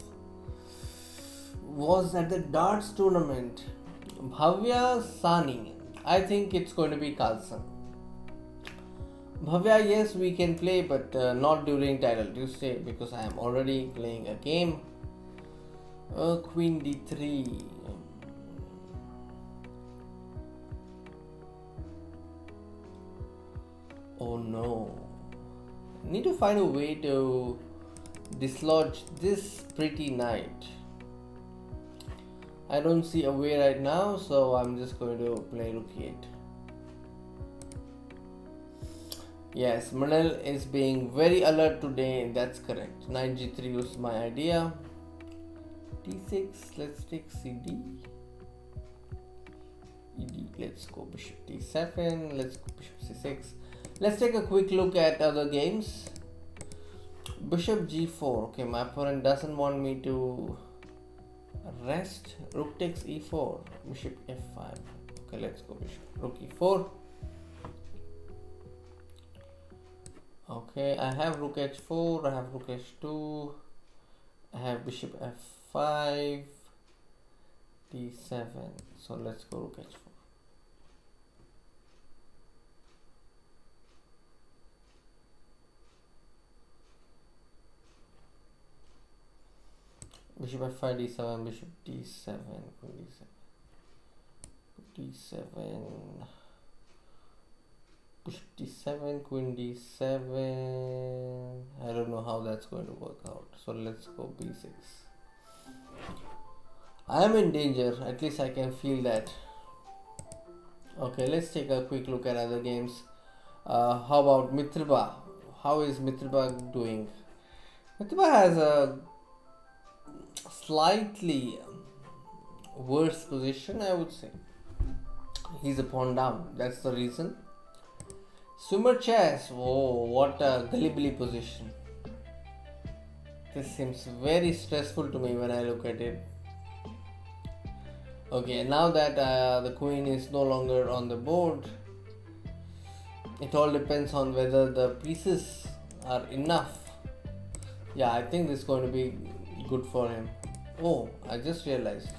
A: Was at the darts tournament. Bhavya Sani. I think it's going to be Carlson. Bhavya, yes, we can play, but not during Title Tuesday because I am already playing a game. Queen d3. Oh no. Need to find a way to dislodge this pretty knight. I don't see a way right now, so I'm just going to play rook e8. Yes, Manel is being very alert today. That's correct. Knight g3 was my idea. d6. Let's take cd. ed. Let's go bishop d7. Let's go bishop c6. Let's take a quick look at other games. Bishop g4. Okay, my opponent doesn't want me to rest. Rook takes e4. Bishop f5. Okay, let's go bishop rook e4. Okay, I have rook h4. I have rook h2. I have bishop f5. d7. So let's go rook h4. Bishop f5, d7, bishop d7, queen d7. d7, push d7, queen d7. I don't know how that's going to work out. So let's go b6. I am in danger, at least I can feel that. Okay, let's take a quick look at other games. How about Mitriba? How is Mitriba doing? Mitriba has a slightly worse position, I would say. He's a pawn down, that's the reason. Swimmer chess, oh, what a gullibilly position. This seems very stressful to me when I look at it. Okay, now that the queen is no longer on the board, it all depends on whether the pieces are enough. Yeah, I think this is going to be good for him. Oh, I just realized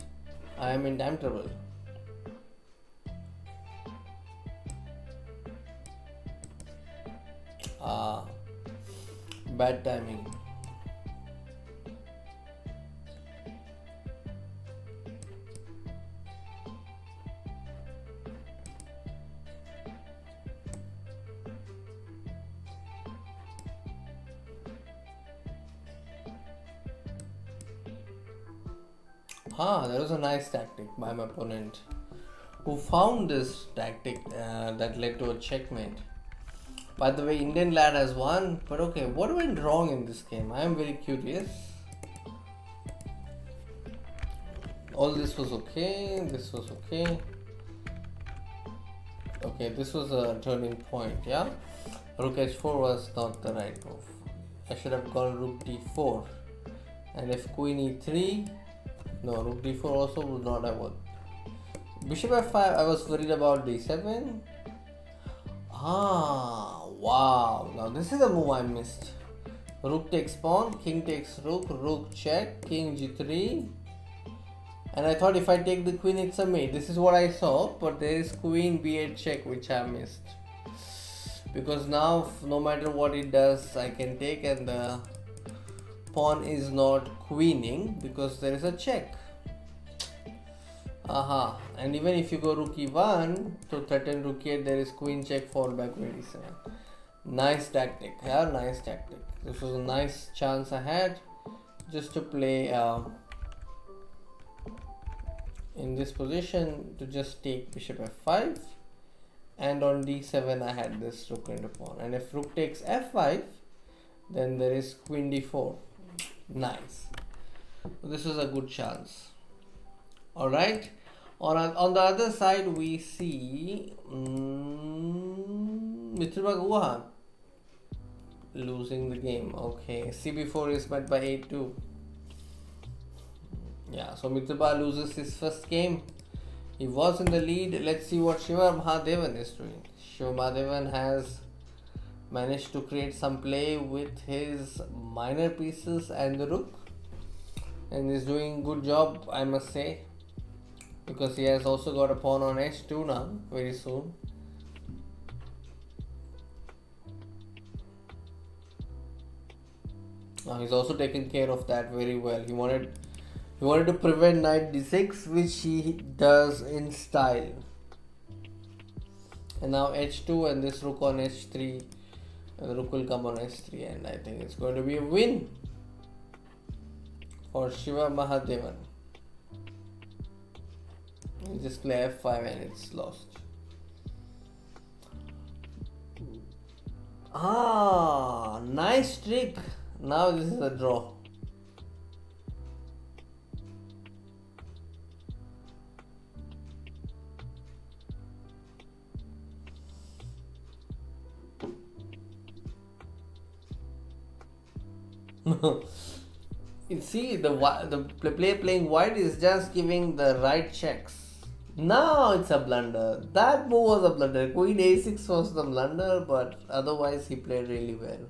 A: I am in time trouble. Bad timing. That was a nice tactic by my opponent, who found this tactic that led to a checkmate. By the way, Indian lad has won, but okay, what went wrong in this game? I am very curious. All this was okay, this was okay. Okay, this was a turning point, yeah? Rook h4 was not the right move. I should have gone rook d4. And if queen e3, no, rook d4 also would not have worked. Bishop f5, I was worried about d7. Wow, now this is a move I missed. Rook takes pawn, king takes rook, rook check, king g3. And I thought if I take the queen it's a mate. This is what I saw, but there is queen b8 check which I missed. Because now no matter what it does, I can take, and the pawn is not queening because there is a check. And even if you go rook e1 to threaten rook e8, there is queen check followed by queen d7. Nice tactic, yeah, nice tactic. This was a nice chance I had just to play in this position to just take bishop f5, and on d7 I had this rook into pawn, and if rook takes f5, then there is queen d4. Nice. This was a good chance. Alright, on the other side we see Mitriba Guha losing the game. Okay, cb4 is met by a2. Yeah, so Mitriba loses his first game. He was in the lead. Let's see what Shiva Mahadevan is doing. Shiva Mahadevan has managed to create some play with his minor pieces and the rook, and is doing good job, I must say, because he has also got a pawn on h2 now very soon. Now he's also taken care of that very well. He wanted to prevent knight d6, which he does in style. And now h2 and this rook on h3. The rook will come on h3, and I think it's going to be a win for Shiva Mahadevan. You just play f5 and it's lost. Nice trick. Now this is a draw. You see, the player playing white is just giving the right checks. Now it's a blunder. That move was a blunder. Queen a6 was the blunder, but otherwise he played really well.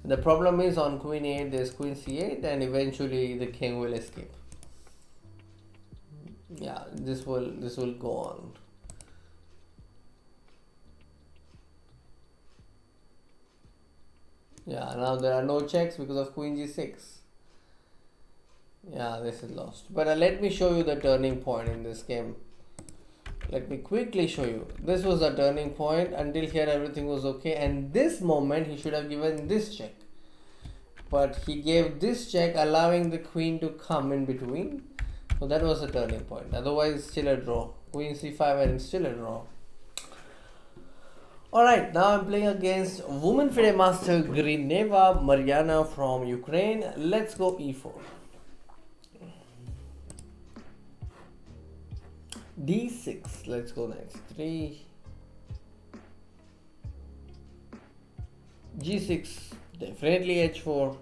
A: The problem is on queen a8 there's queen c8, and eventually the king will escape. Yeah, this will go on. Yeah, now there are no checks because of queen g6. Yeah, this is lost. But let me show you the turning point in this game. Let me quickly show you. This was a turning point. Until here everything was okay, and this moment he should have given this check, but he gave this check allowing the queen to come in between. So that was a turning point. Otherwise still a draw. Queen c5 and still a draw. Alright, now I'm playing against Women FIDE Master Grineva Mariana from Ukraine. Let's go e4. d6. Let's go knight 3. g6. Definitely h4.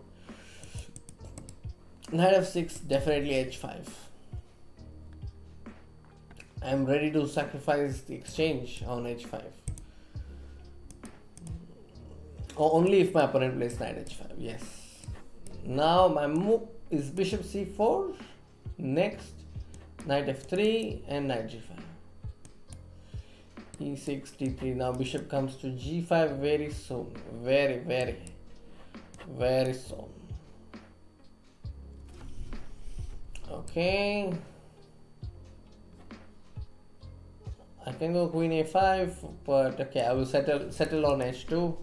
A: Knight f6. Definitely h5. I'm ready to sacrifice the exchange on h5. Or only if my opponent plays knight h5. Yes. Now my move is bishop c4. Next, knight f3 and knight g5. e6, d3. Now bishop comes to g5 very soon. Very soon. Okay. I can go queen a5, but okay, I will settle on h2.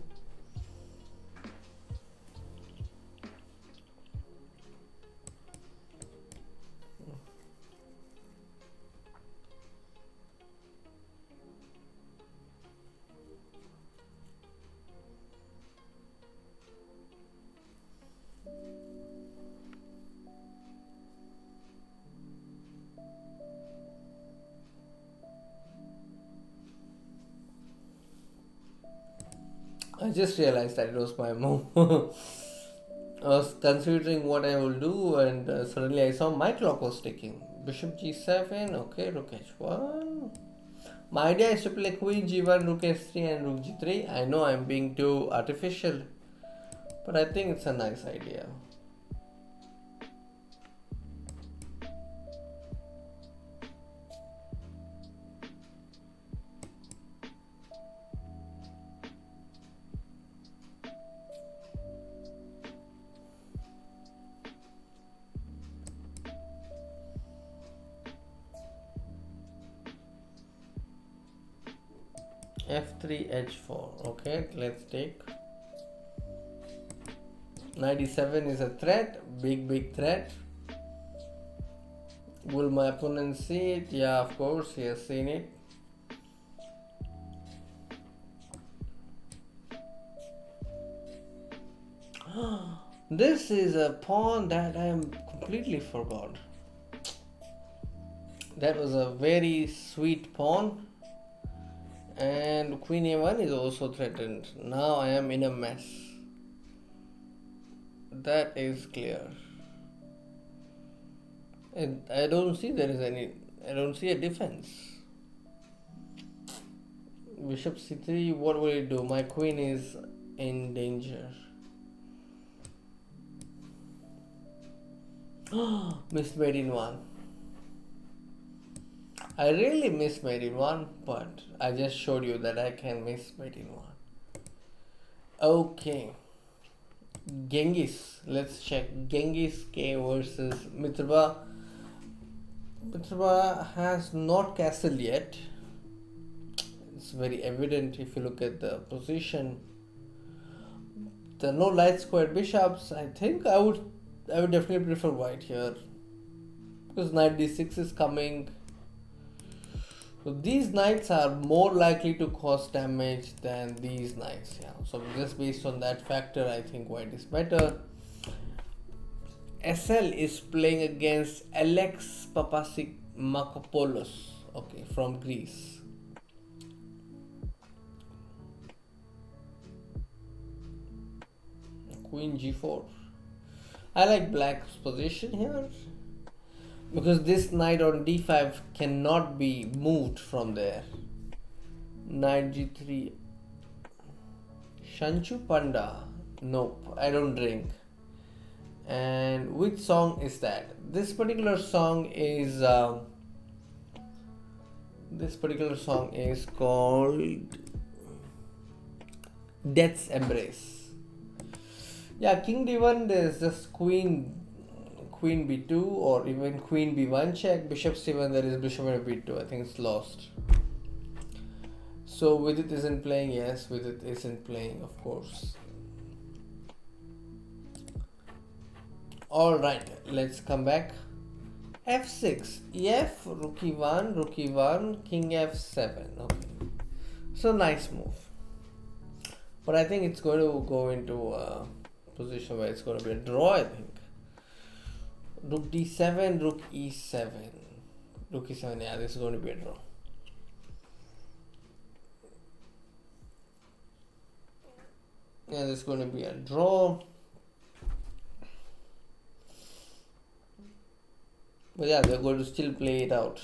A: I just realized that it was my move. I was considering what I will do, and suddenly I saw my clock was ticking. Bishop g7, okay, rook h1. My idea is to play queen g1, rook h3 and rook g3. I know I'm being too artificial, but I think it's a nice idea. f3 h4. Okay, let's take. Knight e7 is a threat, big threat. Will my opponent see it? Yeah, of course he has seen it. This is a pawn that I am completely forgot. That was a very sweet pawn. And queen a1 is also threatened. Now I am in a mess. That is clear. And I don't see I don't see a defense. Bishop c3, what will it do? My queen is in danger. Missed mate in one. I really miss mate in one, but I just showed you that I can miss mate in one. Okay. Genghis. Let's check. Genghis K versus Mitrba. Mitrba has not castled yet. It's very evident if you look at the position. There are no light squared bishops. I think I would definitely prefer white here, because knight d6 is coming. So these knights are more likely to cause damage than these knights. Yeah. So just based on that factor, I think white is better. SL is playing against Alex Papasikmakopoulos, okay, from Greece. Queen g4. I like black's position here, because this knight on d5 cannot be moved from there. Knight g3. Shanchu Panda. Nope, I don't drink. And which song is that? This particular song is called Death's Embrace. Yeah, king d1, there's just queen queen b2 or even queen b1 check, bishop c1, there is bishop b2. I think it's lost. So Vidit isn't playing. Yes, Vidit isn't playing, of course. Alright, let's come back. f6, ef, rook e1, rook e1, king f7. Okay, so nice move. But I think it's going to go into a position where it's going to be a draw, I think. Rook d7, rook e7. Rook e7, yeah, this is going to be a draw. Yeah, this is going to be a draw. But yeah, they're going to still play it out.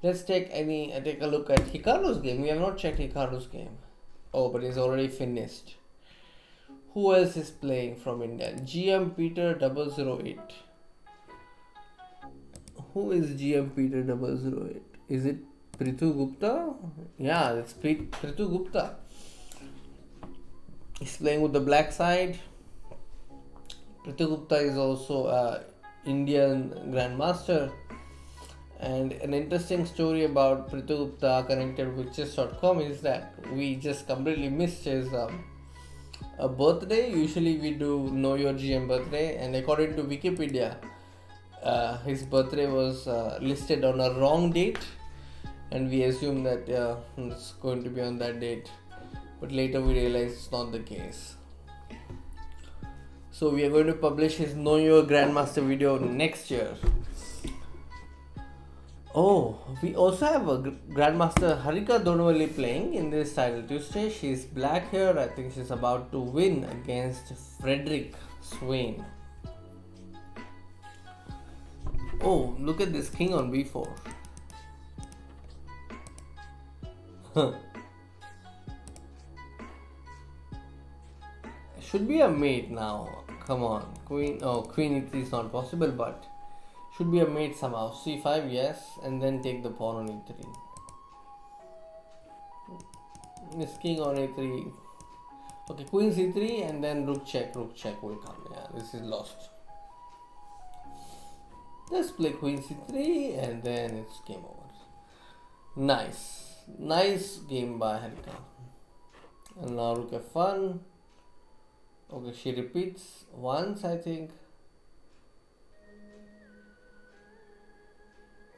A: Let's take a look at Hikaru's game. We have not checked Hikaru's game. Oh, but it's already finished. Who else is playing from India? GM Peter 008. Who is GM Peter 008? Is it Prithu Gupta? Yeah, it's Prithu Gupta. He's playing with the black side. Prithu Gupta is also a Indian Grandmaster. And an interesting story about Prithu Gupta connected with chess.com is that we just completely missed his a birthday. Usually we do know your GM birthday, and according to Wikipedia, his birthday was listed on a wrong date, and we assume that it's going to be on that date, but later we realized it's not the case. So we are going to publish his Know Your Grandmaster video next year. Oh, we also have a Grandmaster Harika Donovalli playing in this title Tuesday. She's black here. I think she's about to win against Frederick Swain. Oh, look at this king on b4. Should be a mate now. Come on, queen. Oh, queen e3 is not possible, but should be a mate somehow. c5, yes, and then take the pawn on e3. This king on a3. Okay, queen c3 and then rook check will come. Yeah, this is lost. Let's play queen c3 and then it's game over. Nice game by Harika. And now rook f1. Okay, she repeats once, I think.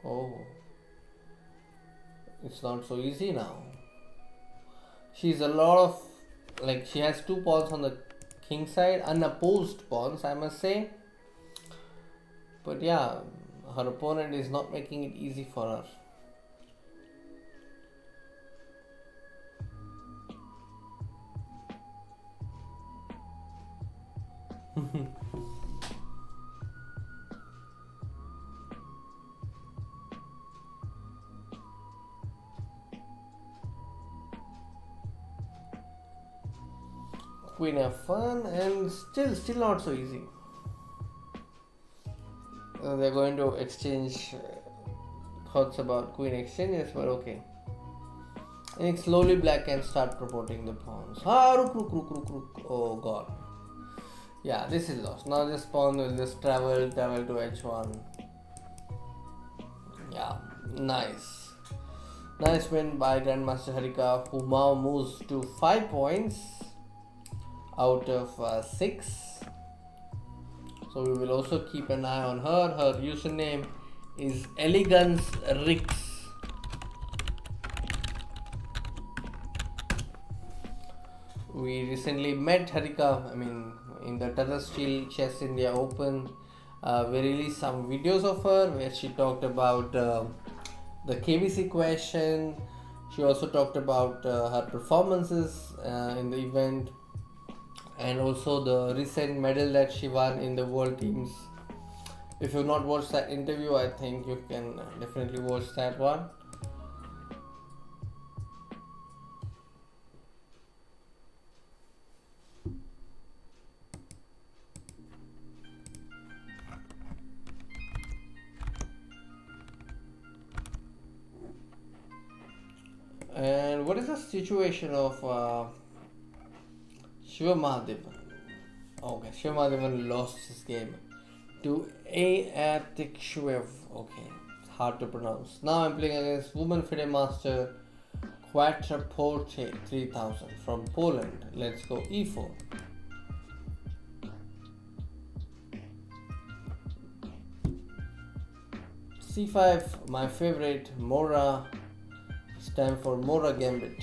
A: Oh, it's not so easy now. She's a lot of, she has two pawns on the king side, unopposed pawns, I must say. But yeah, her opponent is not making it easy for her. Queen f1 and still not so easy. They're going to exchange thoughts about queen exchanges, but okay. And slowly black can start promoting the pawns. Rook. Oh god. Yeah, this is lost. Now this pawn will just travel to h1. Yeah, nice win by Grandmaster Harika, who now moves to 5 points out of 6. So we will also keep an eye on her. Her username is Elegance Rix. We recently met Harika, in the Terrestrial Chess India Open. We released some videos of her where she talked about the KBC question. She also talked about her performances in the event, and also the recent medal that she won in the World Teams. If you've not watched that interview, I think you can definitely watch that one. And what is the situation of Shiva Mahadevan? Okay, Shiva Mahadevan lost his game. to Atikshwev. Okay, it's hard to pronounce. Now I'm playing against Woman FIDE Master Quattroporte 3000 from Poland. Let's go e4. c5, my favorite, Mora. It's time for Mora Gambit.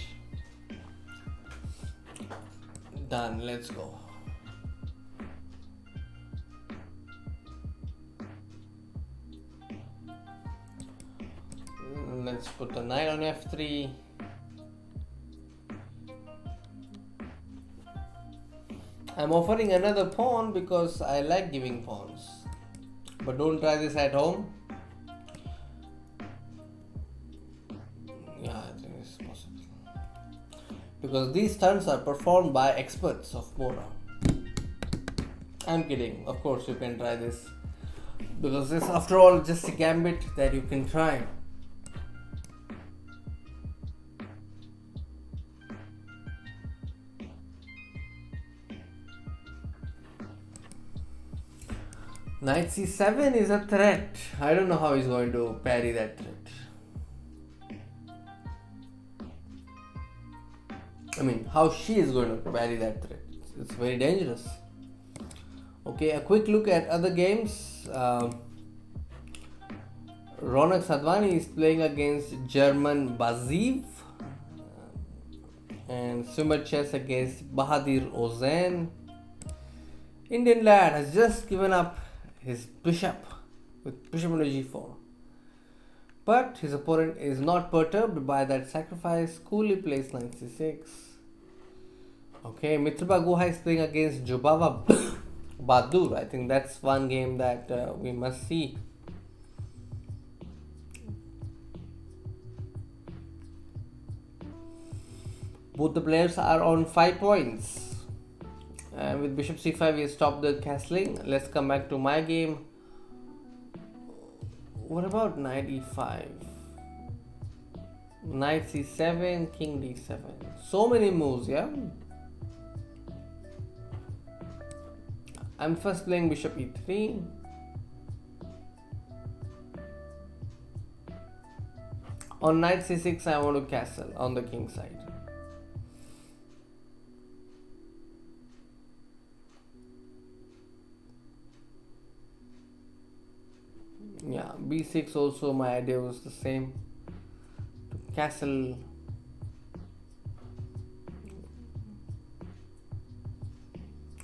A: Done, let's go. Let's put the knight on f3. I'm offering another pawn because I like giving pawns. But don't try this at home. Yeah, I think it's possible. Because these stunts are performed by experts of Mora. I'm kidding. Of course you can try this. Because this, after all, just a gambit that you can try. Knight c7 is a threat. I don't know how he's going to parry that threat. I mean, how she is going to parry that threat. It's very dangerous. Okay, a quick look at other games. Ronix Advani is playing against German Baziv. And Swimmer Chess against Bahadir Ozen. Indian lad has just given up his bishop with bishop on g4. But his opponent is not perturbed by that sacrifice, coolly plays knight c6. Okay, Mitrba Guha is playing against Jubava Badur. I think that's one game that we must see. Both the players are on 5 points. And with bishop c5 we stopped the castling. Let's come back to my game. What about knight e5? Knight c7, king d7. So many moves, yeah? I'm first playing bishop e3. On knight c6 I want to castle on the king side. Yeah, b6 also my idea was the same. To castle.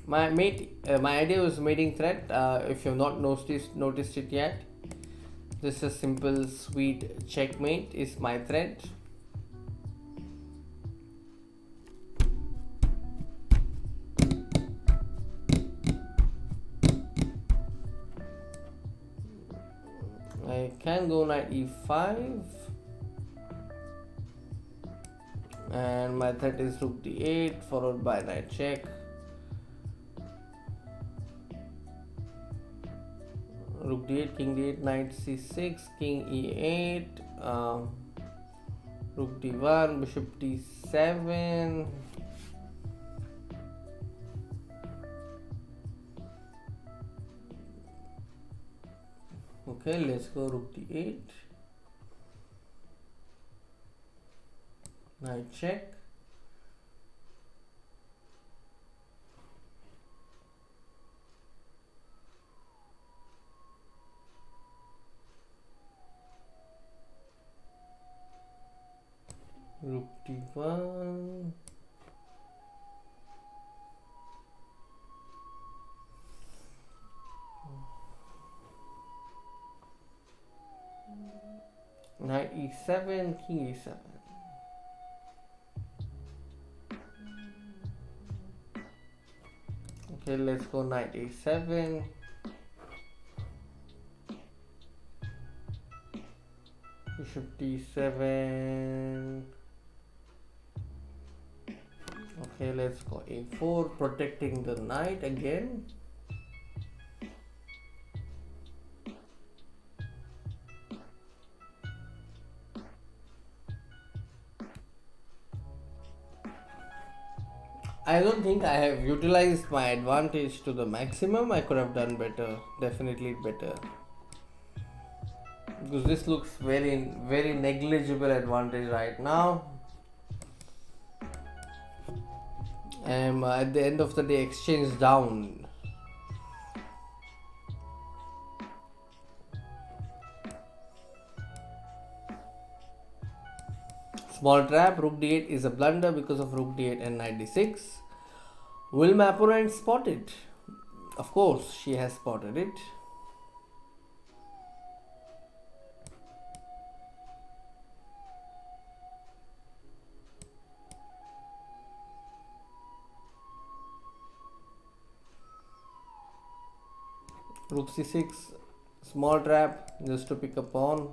A: My idea was mating threat. If you have not noticed it yet, this is simple sweet checkmate is my threat. I can go knight e5 and my threat is rook d8 followed by knight check. Rook d8, king d8, knight c6, king e8, rook d1, bishop d7. Okay, let's go rook d8, knight check, rook d1, knight e7, king e7. Okay, let's go knight a7, bishop d7. Okay, let's go a4, protecting the knight again. I don't think I have utilized my advantage to the maximum. I could have done better, definitely better. Because this looks very negligible advantage right now. And at the end of the day, exchange down. Small trap, rook d8 is a blunder because of rook d8 and knight d6. Will my opponent spot it? Of course, she has spotted it. Rook c6, small trap, just to pick a pawn.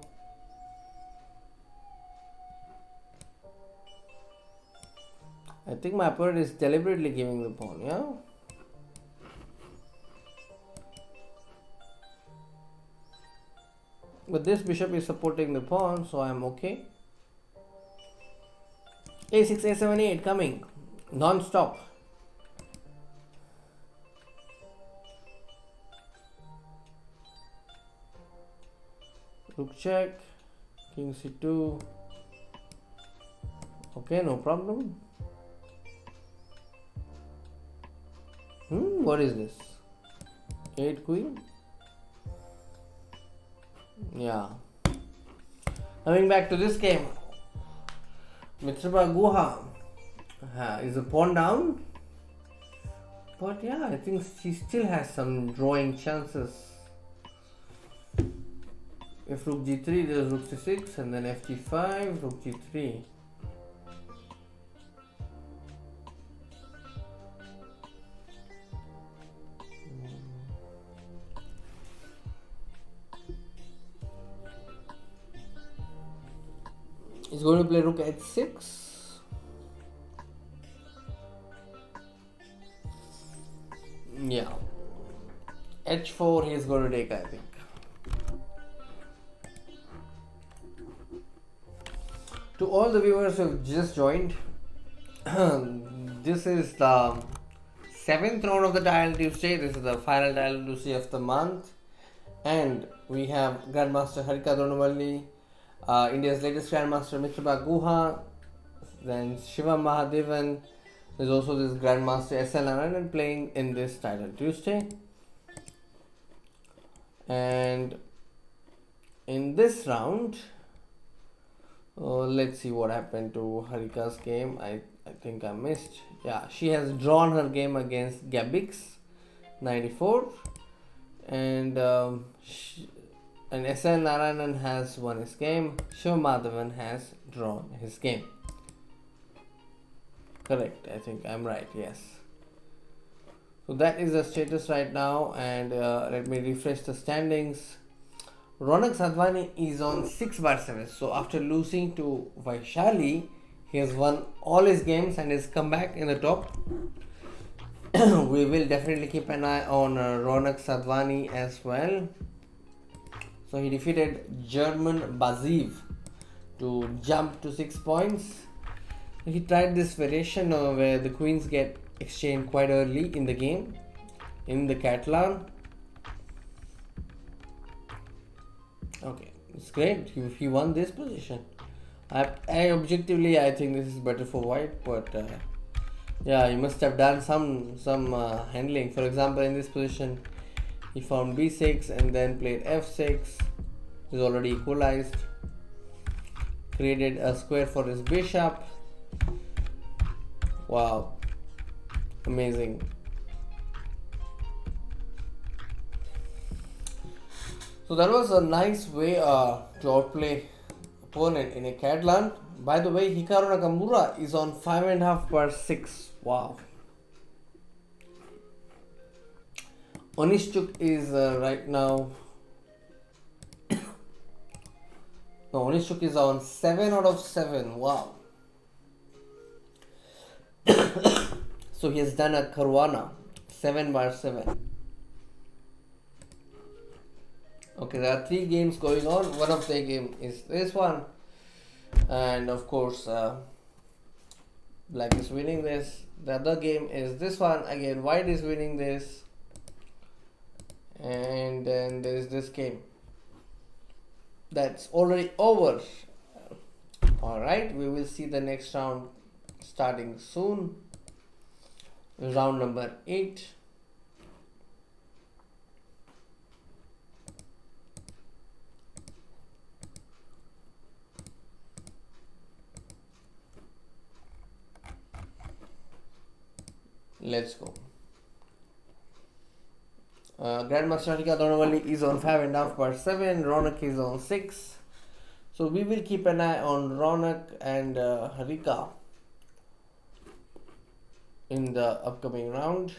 A: I think my opponent is deliberately giving the pawn, yeah? But this bishop is supporting the pawn, so I'm okay. a6, a7, a8 coming, non-stop. Rook check, king c2. Okay, no problem. What is this? 8 queen? Yeah. Coming back to this game, Mitrba Guha is a pawn down. But yeah, I think she still has some drawing chances. If rook g3, there's rook c6, and then fg5, rook g3. He's going to play rook h6. Yeah. h4 he's going to take, I think. To all the viewers who have just joined, this is the 7th round of the Untitled Tuesday. This is the final Untitled Tuesday of the month. And we have Grandmaster Harika Dronamalli, India's latest Grandmaster Mitrba Guha, then Shiva Mahadevan. There's also this Grandmaster SL Narayanan playing in this Untitled Tuesday. And in this round, let's see what happened to Harika's game. I think I missed. Yeah, she has drawn her game against Gambix 94, and SL Narayanan has won his game. Shiva Madhavan has drawn his game. Correct, I think I'm right, yes. So that is the status right now, and let me refresh the standings. Ronix Advani is on 6/7. So after losing to Vaishali, he has won all his games and has come back in the top. We will definitely keep an eye on Ronix Advani as well. So he defeated German Baziv to jump to 6 points. He tried this variation where the queens get exchanged quite early in the game, in the Catalan. Okay, it's great. He won this position. I objectively, I think this is better for white, but yeah, he must have done some handling. For example, in this position, he found b6 and then played f6. He's already equalized. Created a square for his bishop. Wow, amazing. So that was a nice way to outplay opponent in a Catalan. By the way, Hikaru Nakamura is on 5.5/6. Wow. Onishchuk is right now. No, Onishchuk is on 7 out of 7. Wow. So he has done a Caruana 7/7. Okay, there are 3 games going on. One of the game is this one, and of course Black is winning this. The other game is this one. Again, white is winning this. And then there's this game. That's already over. Alright, we will see the next round starting soon. Round number 8. Let's go. Grandmaster Harika Donavali is on 5.5/7. Ronak is on 6. So we will keep an eye on Ronak and Harika in the upcoming round.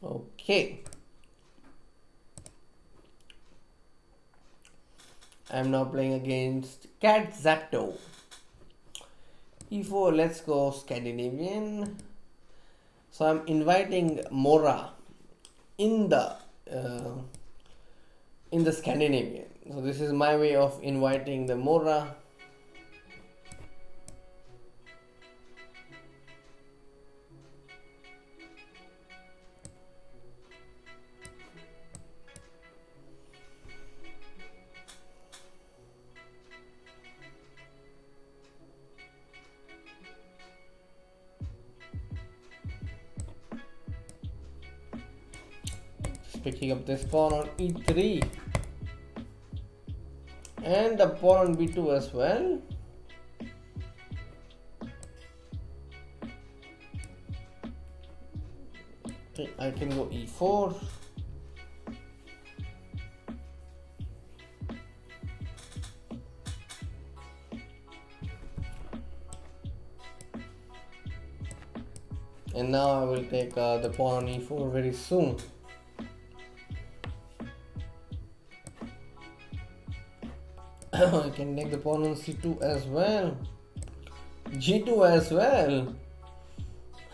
A: Okay. I am now playing against Cat Zapto. E4, let's go Scandinavian. So I'm inviting Mora in the Scandinavian. So this is my way of inviting the Mora. Picking up this pawn on e3 and the pawn on b2 as well. Okay, I can go e4. And now I will take the pawn on e4 very soon. I can take the pawn on c2 as well, g2 as well.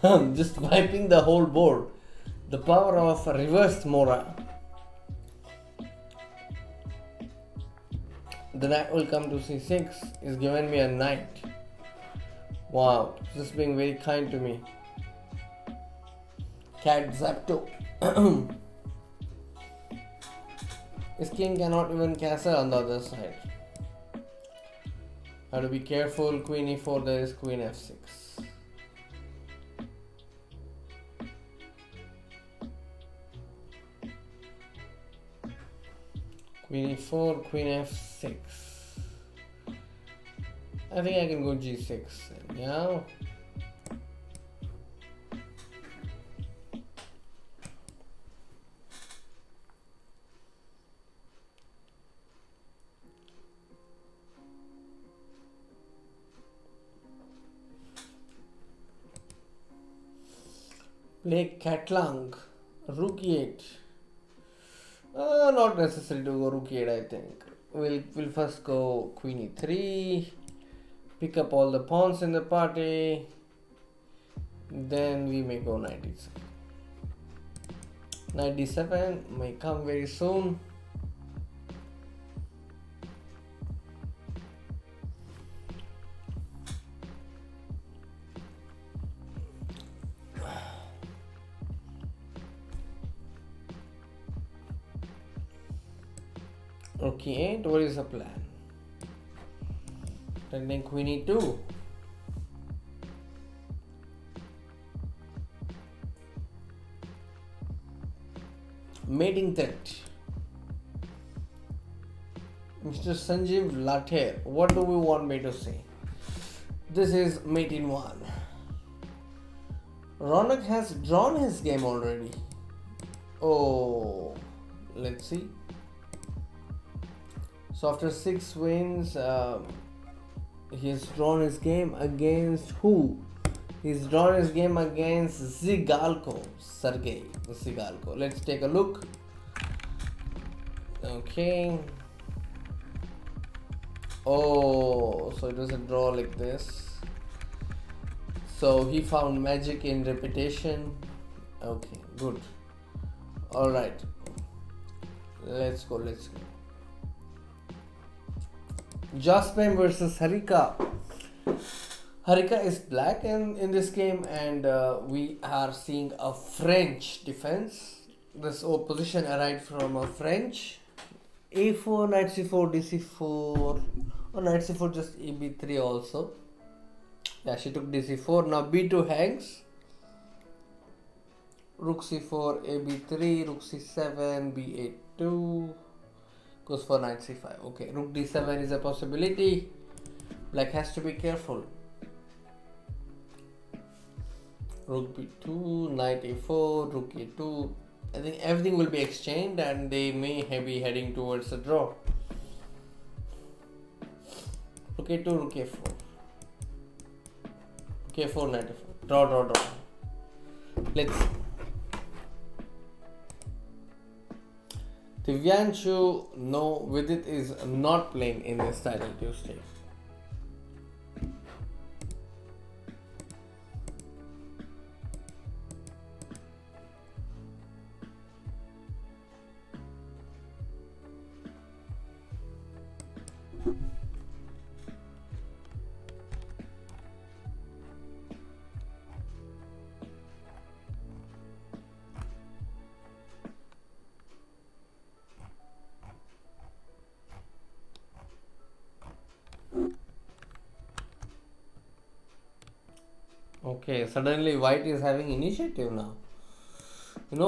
A: I'm just wiping the whole board. The power of reversed Mora. The knight will come to c6. Is given me a knight. Wow, just being very kind to me. Cat Zapto. His king cannot even castle on the other side. Have to be careful. Queen e4, there is queen f6. Queen e4, queen f6. I think I can go g6. Yeah. Play Catlang, rook e8. Not necessary to go rook e8, I think. We'll first go queen e3, pick up all the pawns in the party, then we may go knight e7. Knight d7 may come very soon. Okay, what is the plan? Then queen e2. Mating threat. Mr. Sanjeev Lather, what do we want me to say? This is mate in 1. Ronak has drawn his game already. Oh, let's see. So after 6 wins, he has drawn his game against who? He's drawn his game against Zigalko, Sergey Zigalko. Let's take a look. Okay. Oh, so it was a draw like this. So he found magic in repetition. Okay, good. Alright. Let's go. Jospin versus Harika. Harika is black in this game, and we are seeing a French defense. This position arrived from a French. A4, knight c4, dc4, or knight c4 just eb3 also. Yeah, she took dc4. Now b2 hangs. Rook c4, ab3, rook c7, b8-2. Goes for knight c5. Okay, rook d7 is a possibility. Black has to be careful. Rook b2, knight a4, rook a2. I think everything will be exchanged and they may be heading towards a draw. Rook a2, rook a4. Rook a4, knight a4. Draw. Let's see. Divyanshu, no, Vidit is not playing in this title Tuesday. Okay, suddenly white is having initiative now.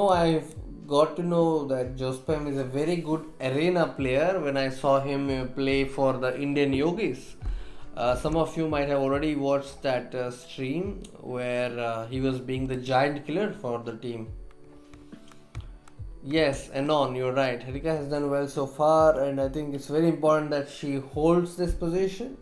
A: I've got to know that Jospam is a very good arena player when I saw him play for the Indian Yogis. Some of you might have already watched that stream where he was being the giant killer for the team. Yes, Anon, you're right. Harika has done well so far, and I think it's very important that she holds this position.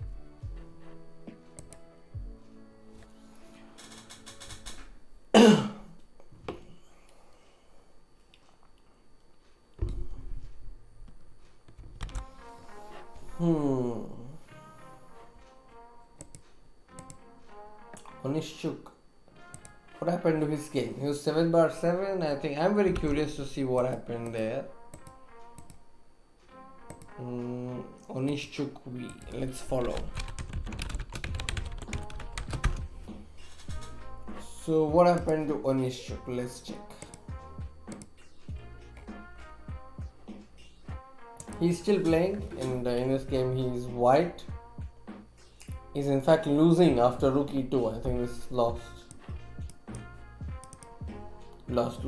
A: Onishchuk. What happened to his game? He was 7/7. I think I'm very curious to see what happened there. Onishchuk V. Let's follow. So what happened to Onishchuk? Let's check. He's still playing, and in this game he is white. He's in fact losing after rook e2. I think this is lost. Lost.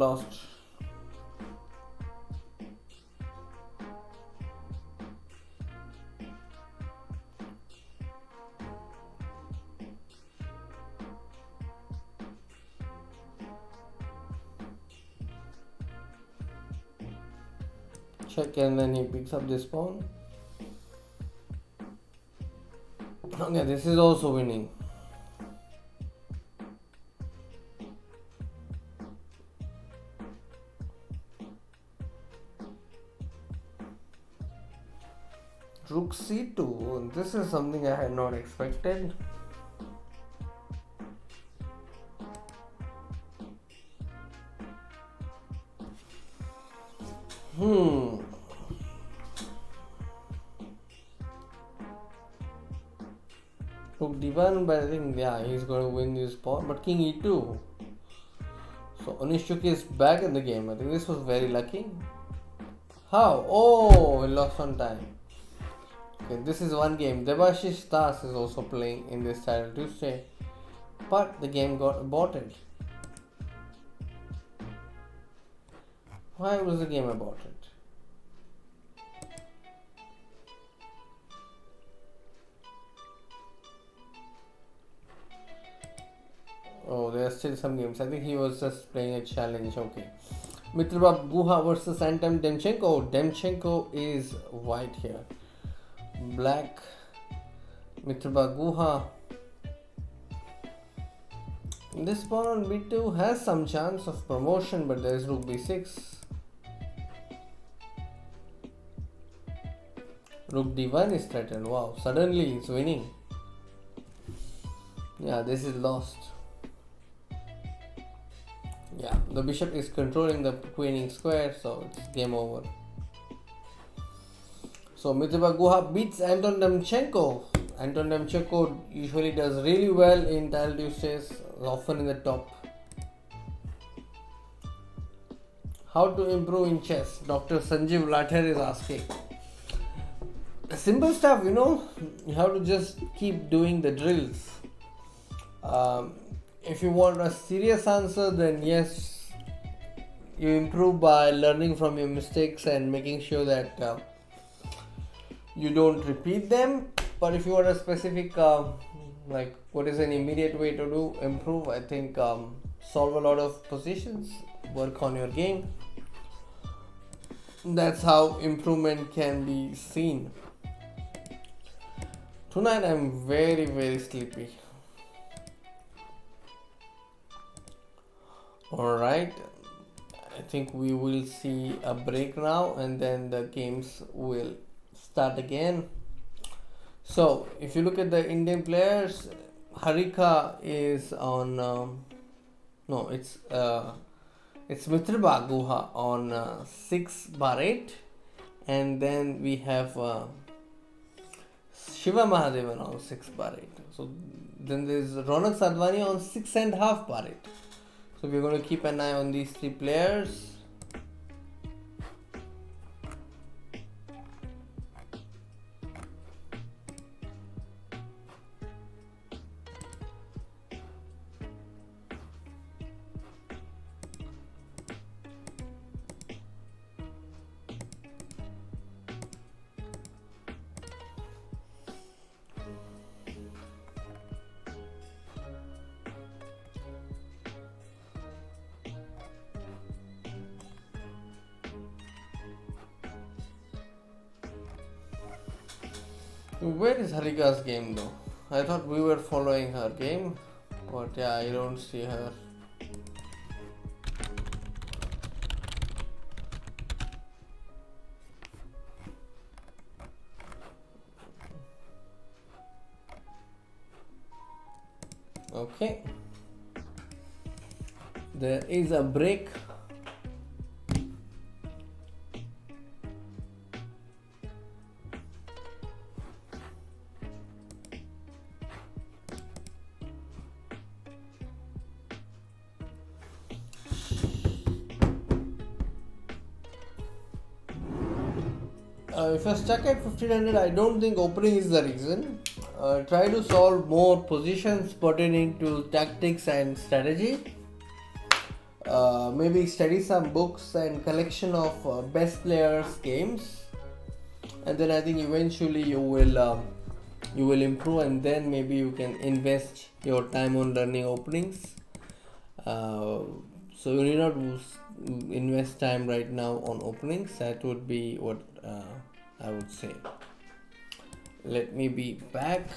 A: Check, and then he picks up this pawn. Okay, this is also winning. Rook c2. This is something I had not expected. Rook d1, but I think he's going to win this pawn. But king e2. So Onishchuk is back in the game. I think this was very lucky. How? Oh, he lost on time. Okay, this is one game. Debashish Das is also playing in this title Tuesday, but the game got aborted. Why was the game aborted? Oh, there are still some games. I think he was just playing a challenge. Okay. Mitrabab Guha versus Anton Demchenko. Demchenko is white here. Black. Mitrabab Guha. This pawn on b2 has some chance of promotion, but there is rook b6. Rook d1 is threatened. Wow, suddenly he's winning. Yeah, this is lost. Yeah, the bishop is controlling the queening square, so it's game over. So Mitrova Guha beats Anton Demchenko. Anton Demchenko usually does really well in Title Tuesdays, often in the top. How to improve in chess? Dr. Sanjeev Lathar is asking. Simple stuff, you have to just keep doing the drills. If you want a serious answer, then yes, you improve by learning from your mistakes and making sure that you don't repeat them. But if you want a specific, like what is an immediate way to improve, I think solve a lot of positions, work on your game. That's how improvement can be seen. Tonight I'm very, very sleepy. Alright, I think we will see a break now and then the games will start again. So, if you look at the Indian players, Harika is on, it's Mitrova Guha on 6/8, and then we have Shiva Mahadevan on 6/8. So then there's Ronix Advani on 6.5/8. So we're going to keep an eye on these three players. Where is Harika's game though? I thought we were following her game, but yeah, I don't see her. Okay. There is a break. If you're stuck at 1500, I don't think opening is the reason. Try to solve more positions pertaining to tactics and strategy. Maybe study some books and collection of best players' games, and then I think eventually you will improve, and then maybe you can invest your time on learning openings. So you need not invest time right now on openings. That would be what I would say. Let me be back.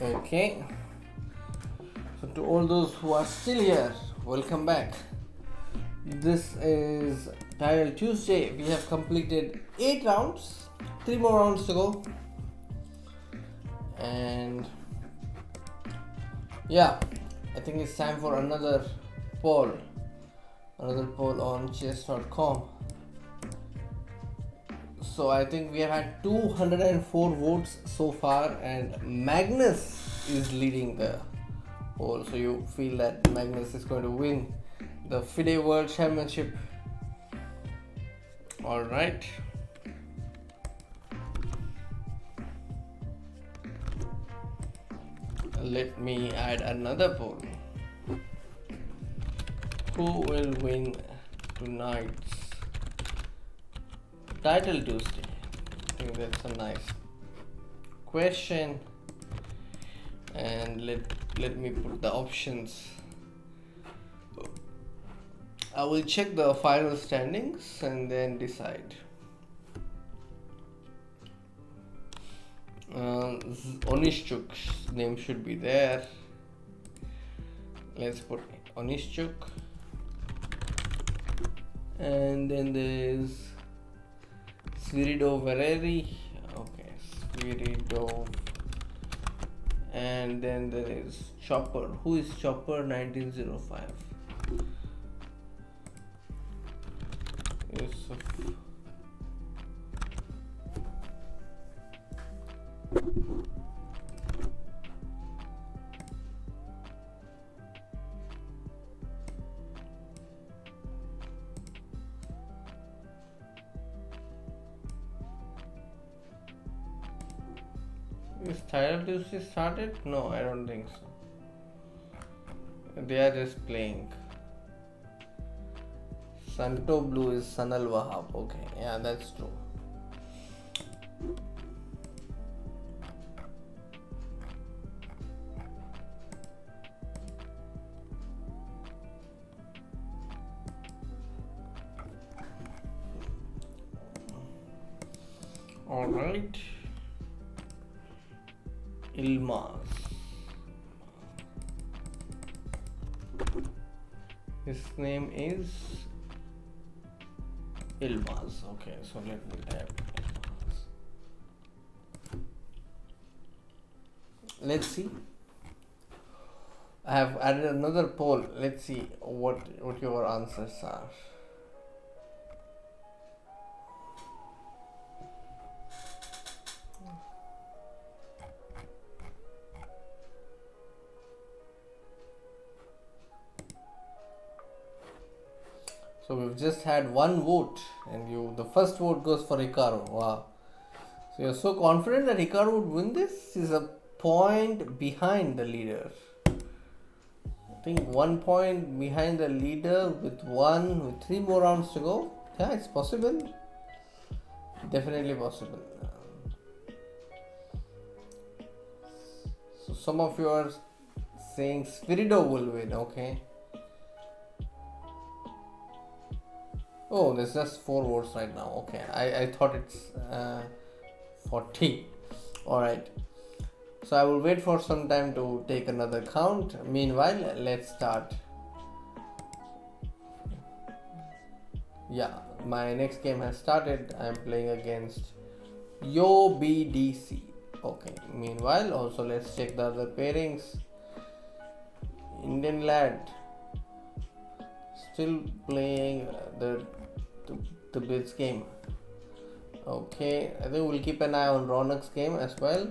A: Okay, so to all those who are still here, welcome back. This is Title Tuesday. We have completed 8 rounds, 3 more rounds to go, and yeah, I think it's time for another poll on chess.com. So I think we have had 204 votes so far, and Magnus is leading the poll. So you feel that Magnus is going to win the FIDE World Championship. Alright. Let me add another poll. Who will win tonight's Title Tuesday? I think that's a nice question. And let me put the options. I will check the final standings and then decide. Onishchuk's name should be there. Let's put Onishchuk. And then there's Svirido Vereri. Okay, Svirido. And then there is Chopper. Who is Chopper 1905? Yusuf. Is Title Tuesday started? No, I don't think so. They are just playing. Santo Blue is Sanal Wahab. Okay, yeah, that's true. All right. Ilmaz. His name is Ilmaz. Okay, so let me type Ilmaz. Let's see. I have added another poll. Let's see what your answers are. So we've just had one vote, and the first vote goes for Hikaru. Wow! So you're so confident that Hikaru would win this? He's a point behind the leader. I think 1 point behind the leader with 3 more rounds to go. Yeah, it's possible. Definitely possible. So some of you are saying Spirido will win. Okay. Oh, there's just 4 votes right now. Okay, I thought it's 40. Alright. So I will wait for some time to take another count. Meanwhile, let's start. Yeah, my next game has started. I'm playing against Yo BDC. Okay, meanwhile, also let's check the other pairings. Indian lad. Still playing the Blitz game. Okay, I think we'll keep an eye on Ronix game as well.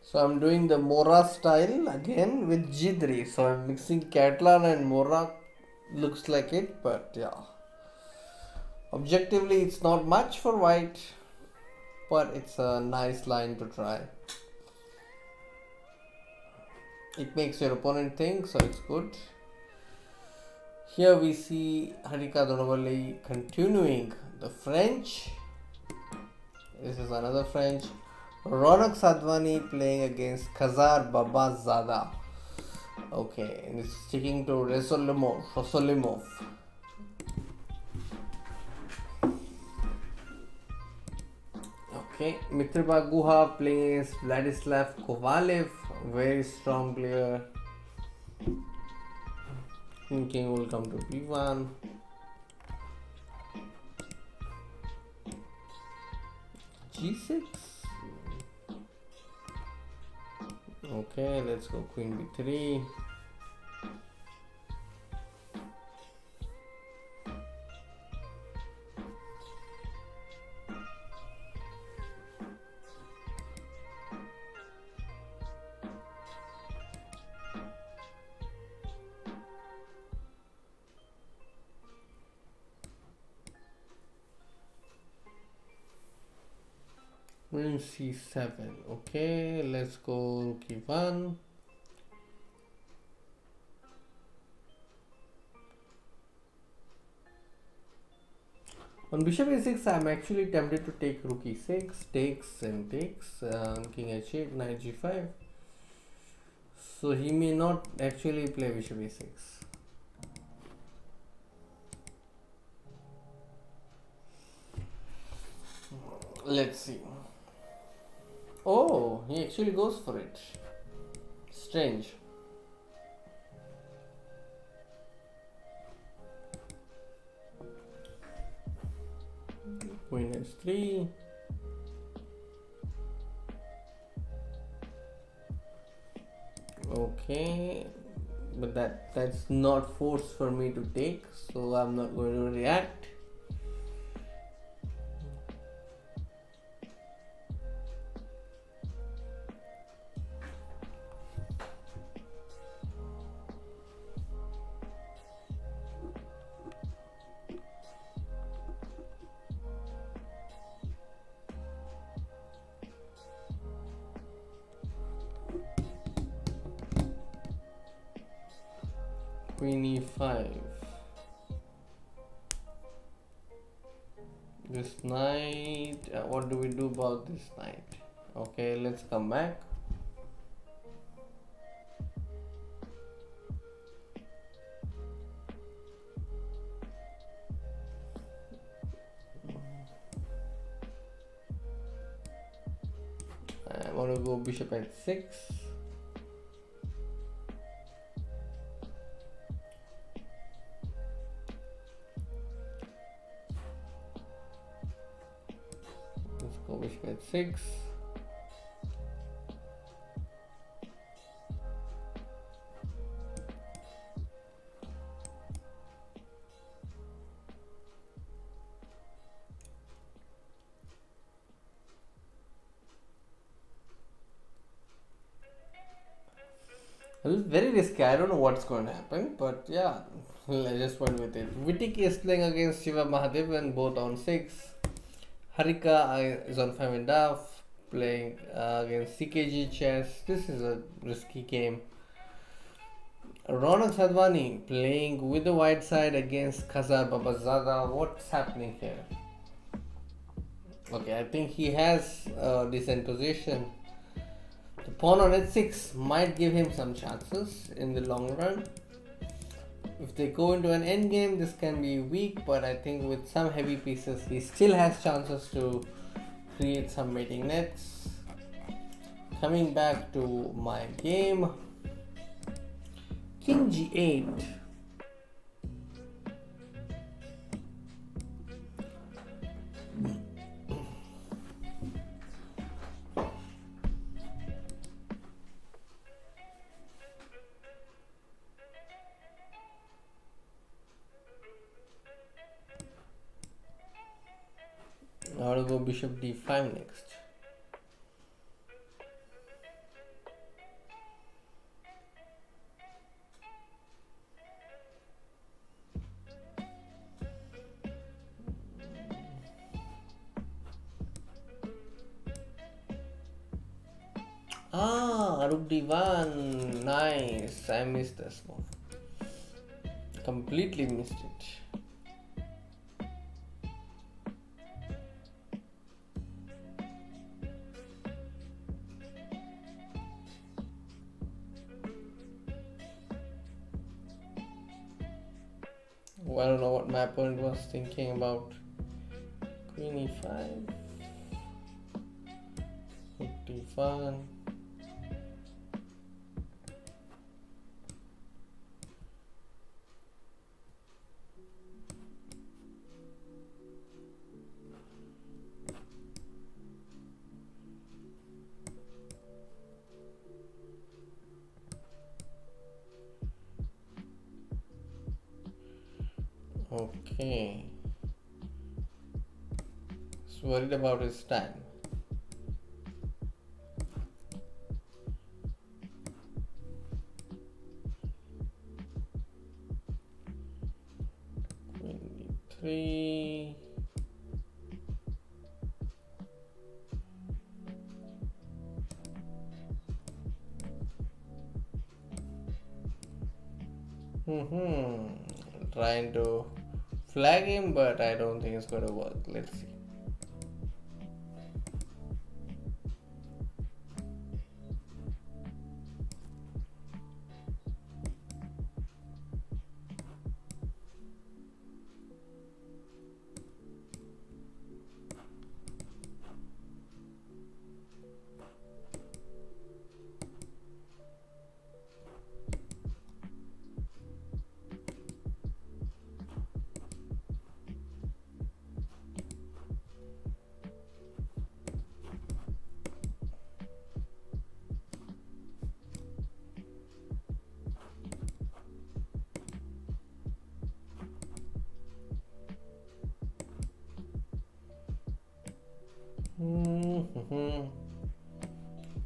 A: So I'm doing the Mora style again with G3. So I'm mixing Catalan and Mora. Looks like it, but yeah. Objectively, it's not much for white, but it's a nice line to try. It makes your opponent think, so it's good. Here we see Harika Donovalli continuing the French. This is another French. Ronix Advani playing against Khazar Babazada. Okay, and it's sticking to Rosolimov. Okay, Mitrba Guha playing against Vladislav Kovalev. Very strong player. King will come to P1. G6. Okay, let's go Queen B3. Queen c7. Okay, let's go rook e1. On bishop a6, I'm actually tempted to take rook e6, takes and takes, king h8, knight g5. So he may not actually play bishop a6. Let's see. Oh, he actually goes for it. Strange. Queen h3. Okay, but that's not forced for me to take, so I'm not going to react. Queen e5. This knight, what do we do about this knight? Okay, let's come back. I want to go bishop h6. Bishop h6. Well, very risky. I don't know what's going to happen, but yeah, I just went with it. Vitik is playing against Shiva Mahadevan, both on 6. Harika is on 5.5, playing against CKG chess. This is a risky game. Ronix Advani playing with the white side against Khazar Babazada. What's happening here? Okay, I think he has a decent position. The pawn on h6 might give him some chances in the long run. If they go into an endgame, this can be weak, but I think with some heavy pieces, he still has chances to create some mating nets. Coming back to my game, King g8. I will go bishop d5 next. Rook d1, nice. I missed this move. Completely missed it. I don't know what my opponent was thinking about. Queen e5, rook d5. Okay. He's worried about his time. Queen d3. Trying to flag him, but I don't think it's going to work. Let's see.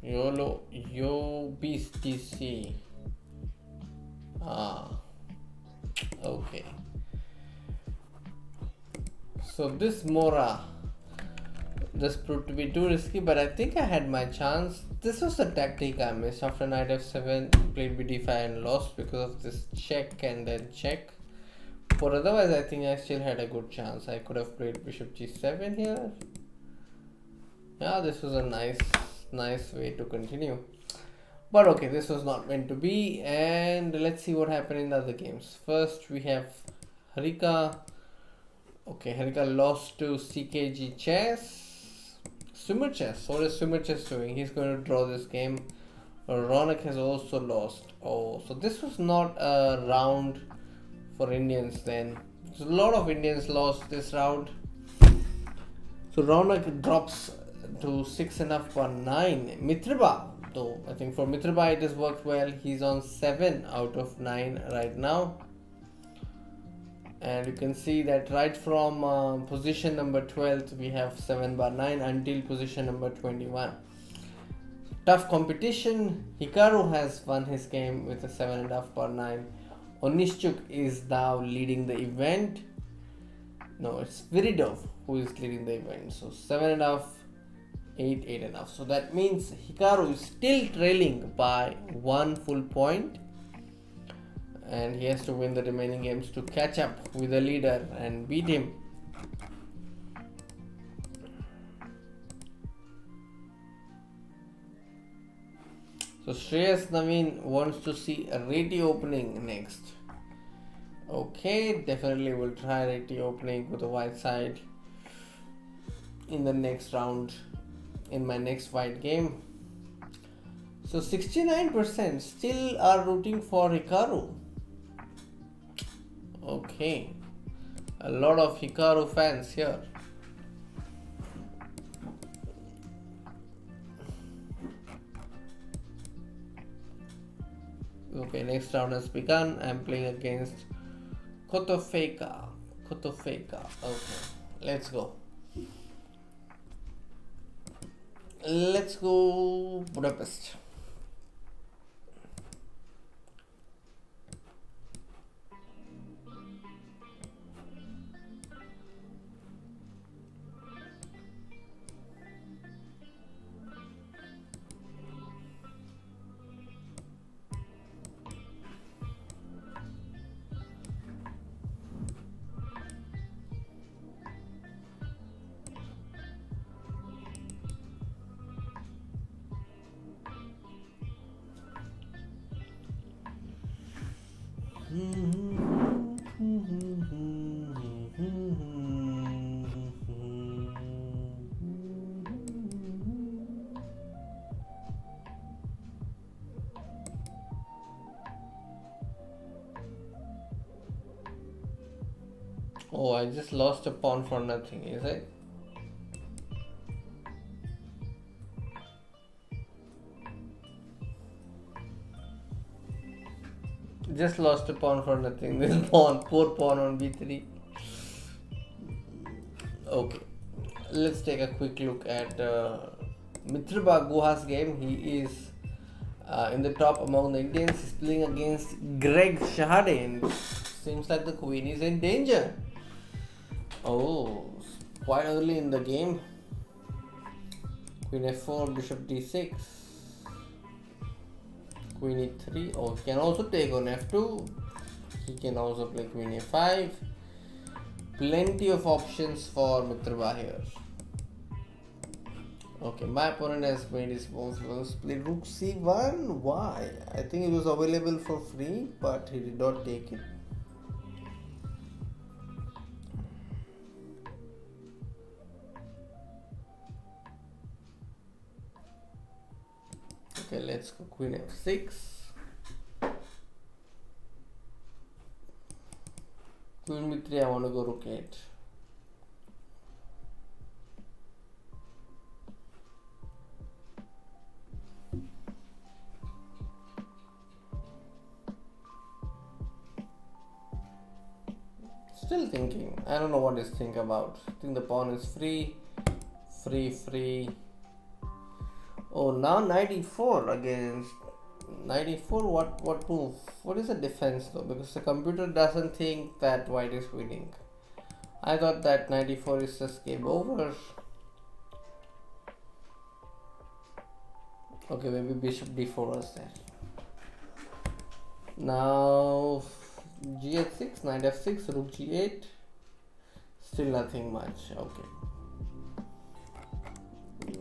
A: YOLO BTC. Okay. So this Mora, this proved to be too risky, but I think I had my chance. This was the tactic I missed. After knight f7, played b5 and lost because of this check and then check. But otherwise, I think I still had a good chance. I could have played bishop g7 here. Yeah, this was a nice way to continue. But okay, this was not meant to be. And let's see what happened in the other games. First, we have Harika. Okay, Harika lost to CKG Chess. Swimmer Chess. What is Swimmer Chess doing? He's going to draw this game. Ronix has also lost. Oh, so this was not a round for Indians then. So a lot of Indians lost this round. So Ronix drops to 6.5 for 9. Mitriba, though, I think for Mitriba it has worked well. He's on 7 out of 9 right now. And you can see that right from position number 12 we have 7 bar 9 until position number 21. Tough competition. Hikaru has won his game with a 7.5 bar 9. Onishchuk is now leading the event. No, it's Viridov who is leading the event. So 7.5, 8.5. So that means Hikaru is still trailing by 1 full point. And he has to win the remaining games to catch up with the leader and beat him. So Shreyas Naveen wants to see a Reti opening next. Okay, definitely will try Reti opening with the white side in the next round, in my next white game. So 69% still are rooting for Hikaru. Okay, a lot of Hikaru fans here. Okay, next round has begun. I'm playing against Kotofeka. Okay, let's go. Let's go Budapest. Oh, I just lost a pawn for nothing, is it? Just lost a pawn for nothing. This pawn, poor pawn on b3. Okay, let's take a quick look at Mitriba Guha's game. He is in the top among the Indians. He's playing against Greg Shahade, and seems like the queen is in danger. Oh, quite early in the game. Queen f4, bishop d6, queen e3. Oh, he can also take on f2. He can also play queen a5. Plenty of options for Mitrabha here. Okay, my opponent has made his move. First played rook c1. Why? I think it was available for free, but he did not take it. Okay, let's go queen f6. Queen b3, I want to go rook 8. Still thinking. I don't know what he's thinking about. I think the pawn is free. Free. Oh, now knight e4 against knight e4. What move? What is the defense though? Because the computer doesn't think that white is winning. I thought that knight e4 is just game over. Okay, maybe bishop d4 was there. Now g8, knight f6, rook g8. Still nothing much. Okay.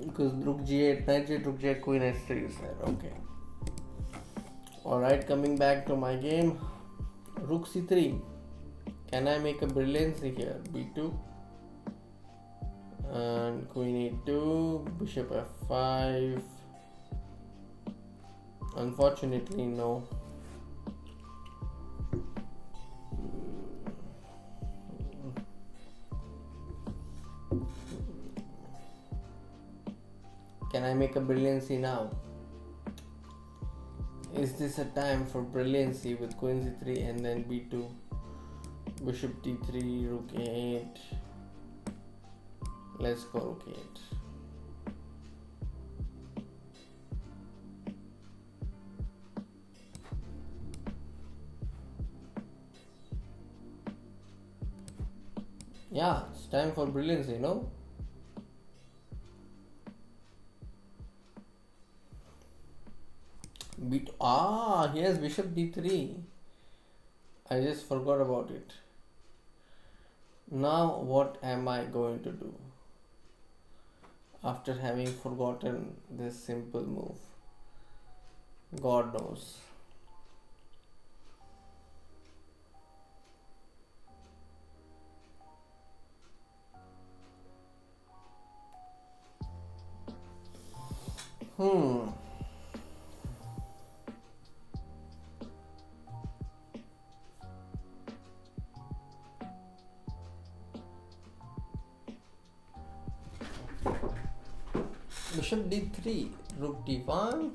A: Because rook g8, knight g8, rook g8, queen h3 is there. Okay. Alright, coming back to my game. Rook c3. Can I make a brilliancy here? b2. And queen e2, bishop f5. Unfortunately, no. Can I make a brilliancy now? Is this a time for brilliancy with queen c3 and then b2, bishop d3, rook a8? Let's go rook a8. Yeah, it's time for brilliancy, no? He has bishop d3. I just forgot about it. Now what am I going to do after having forgotten this simple move? God knows. Bishop d3, rook d1.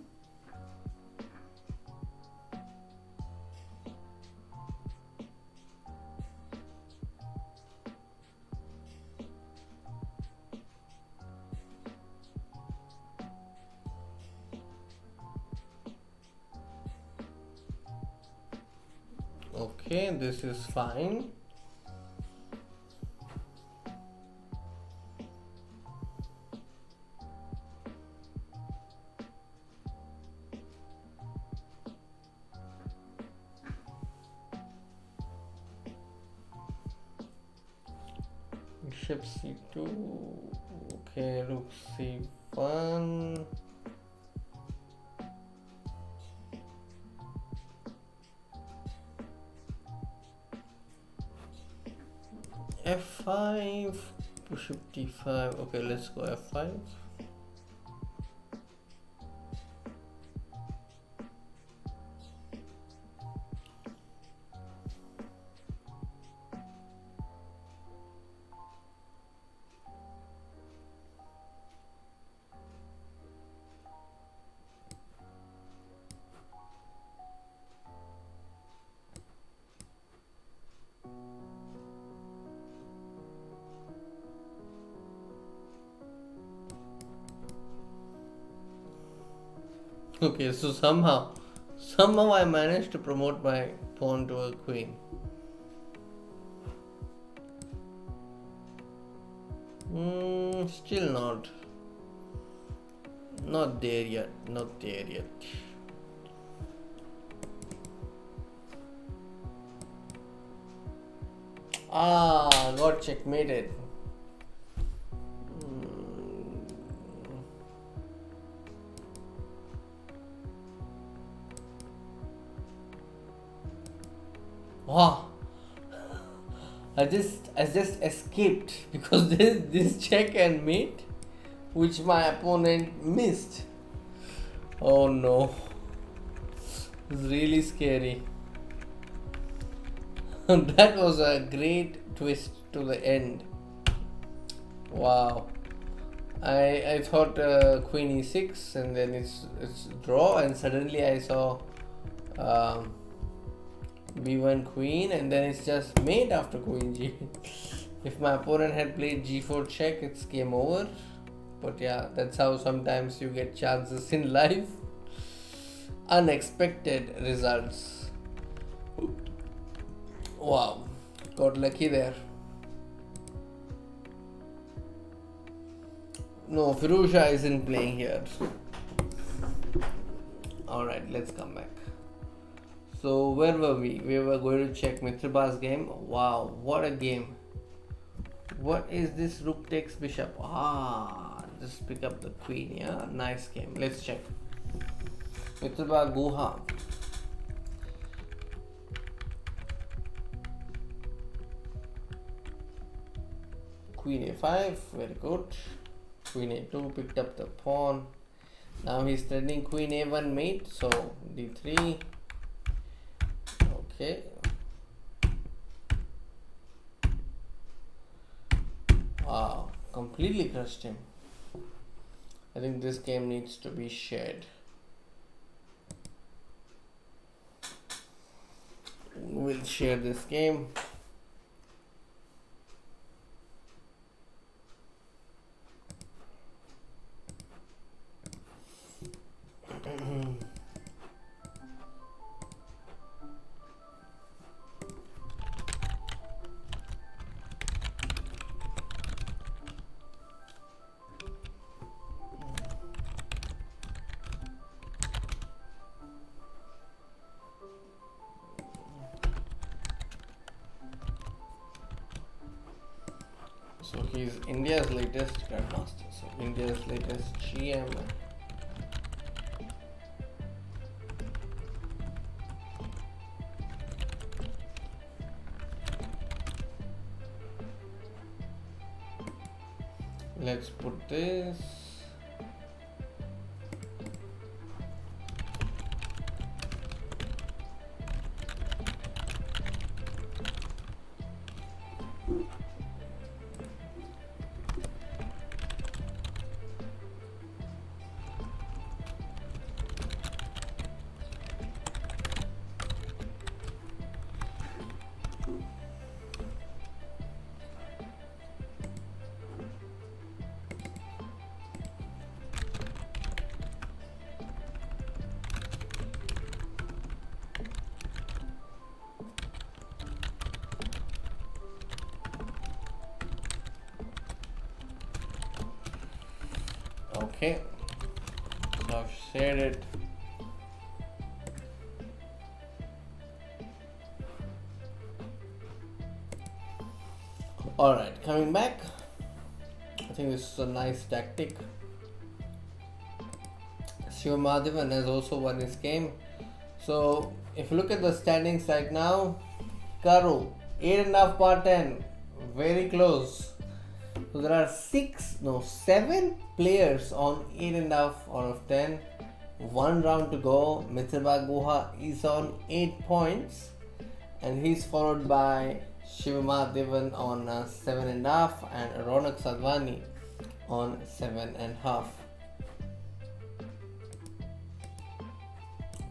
A: Okay, this is fine. Bishop c2. Okay, rook c1. f5, bishop d5. Okay, let's go f5. Okay, so somehow I managed to promote my pawn to a queen. Still not there yet. Ah, got checkmated. Wow, I just escaped because this check and mate, which my opponent missed. Oh no, it's really scary. That was a great twist to the end. Wow. I thought queen e6 and then it's draw, and suddenly I saw um, b1 queen, and then it's just mate after queen g. If my opponent had played g4 check, it's game over. But yeah, that's how sometimes you get chances in life. Unexpected results. Wow, got lucky there. No, Firuzha isn't playing here. Alright, let's come back. So where were we? We were going to check Mitraba's game. Wow, what a game. What is this? Rook takes bishop. Ah, just pick up the queen. Yeah, nice game. Let's check. Mitraba Guha. Queen a5, very good. Queen a2, picked up the pawn. Now he's threatening queen a1 mate, so d3. Okay. Wow, completely crushed him. I think this game needs to be shared. We'll share this game. So he's India's latest grandmaster. So India's latest GM. Let's put this. Okay, so I've shared it. Alright, coming back. I think this is a nice tactic. Shivamadhivan has also won his game. So if you look at the standings right now, Karu 8.5 par 10, very close. So there are 7 players on 8.5 out of 10. 1 round to go. Mitraba Guha is on 8 points, and he's followed by Shivamadhivan on 7.5 and Ronix Advani on 7.5.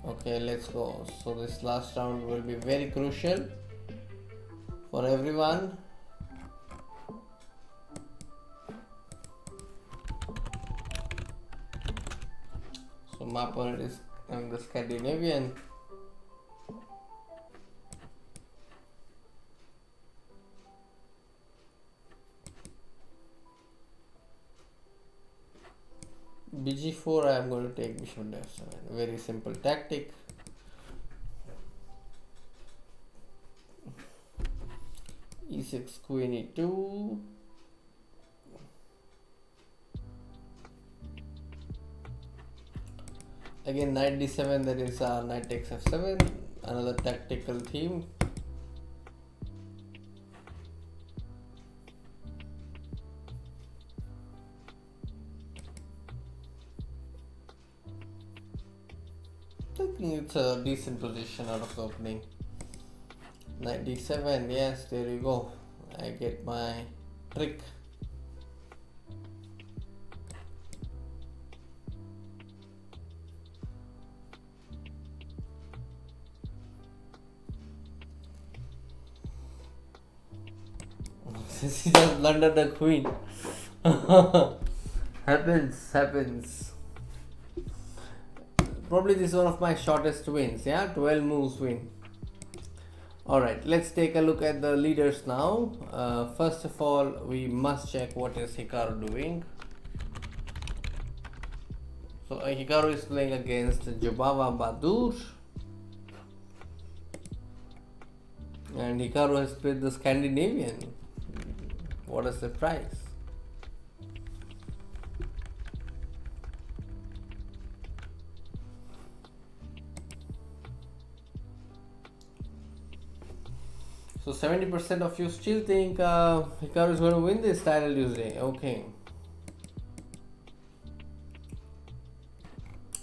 A: Okay, let's go. So this last round will be very crucial for everyone. So my opponent is the Scandinavian. bg4, I am going to take bishop f7. Very simple tactic. e6, queen e2. Again, knight d7, that is knight takes f7, another tactical theme. I think it's a decent position out of the opening. Knight d7, yes, there you go. I get my trick. Since he just blundered the queen. happens. Probably this is one of my shortest wins, yeah, 12 moves win. Alright, let's take a look at the leaders now. First of all, we must check what is Hikaru doing. So Hikaru is playing against Jobava Badur. And Hikaru has played the Scandinavian. What a surprise. So 70% of you still think Hikaru is going to win this title Tuesday. Okay.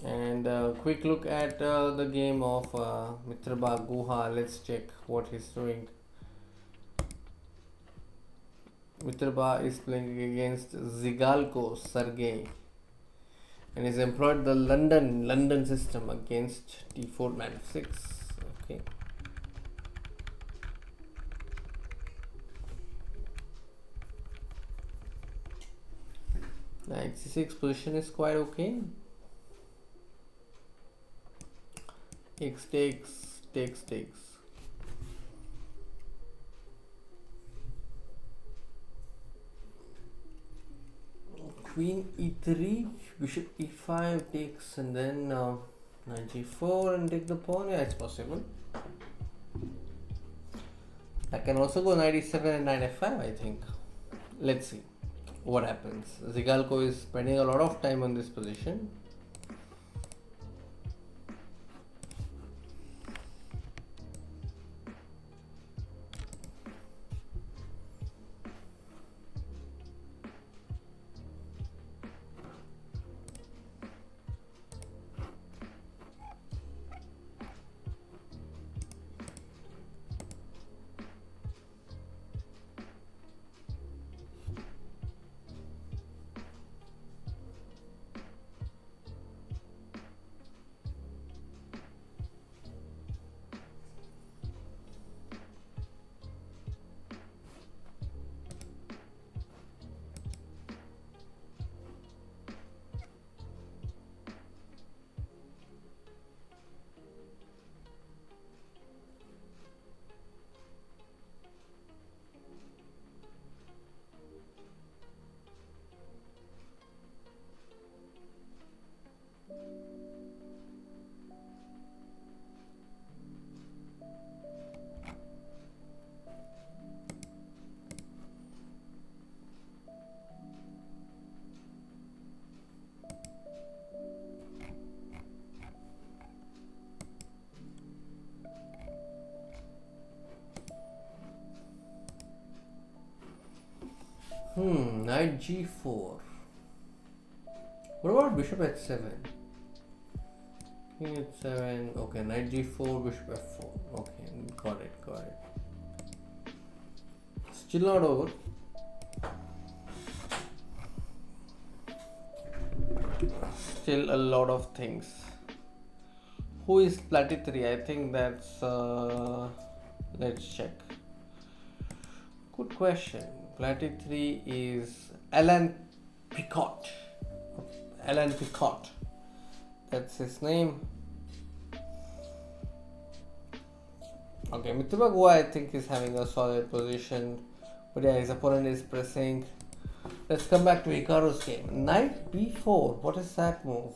A: And quick look at the game of Mitraba Guha. Let's check what he's doing. Mitraba is playing against Zigalko Sergey and he's employed the London system against d4 knight f6. Okay. Knight c6 position is quite okay. X takes. Queen e3, bishop e5 takes, and then knight g4 and take the pawn. Yeah, it's possible. I can also go knight e7 and knight f5, I think. Let's see what happens. Zigalko is spending a lot of time on this position. Knight g4. What about bishop h7? King h7. Okay, knight g4, bishop f4. Okay, got it. Still not over. Still a lot of things. Who is Plati3? I think that's let's check. Good question. Plati3 is Alan Picot. That's his name. Okay, Mitraba Guha I think is having a solid position. But yeah, his opponent is pressing. Let's come back to Hikaru's game. Knight b4. What is that move?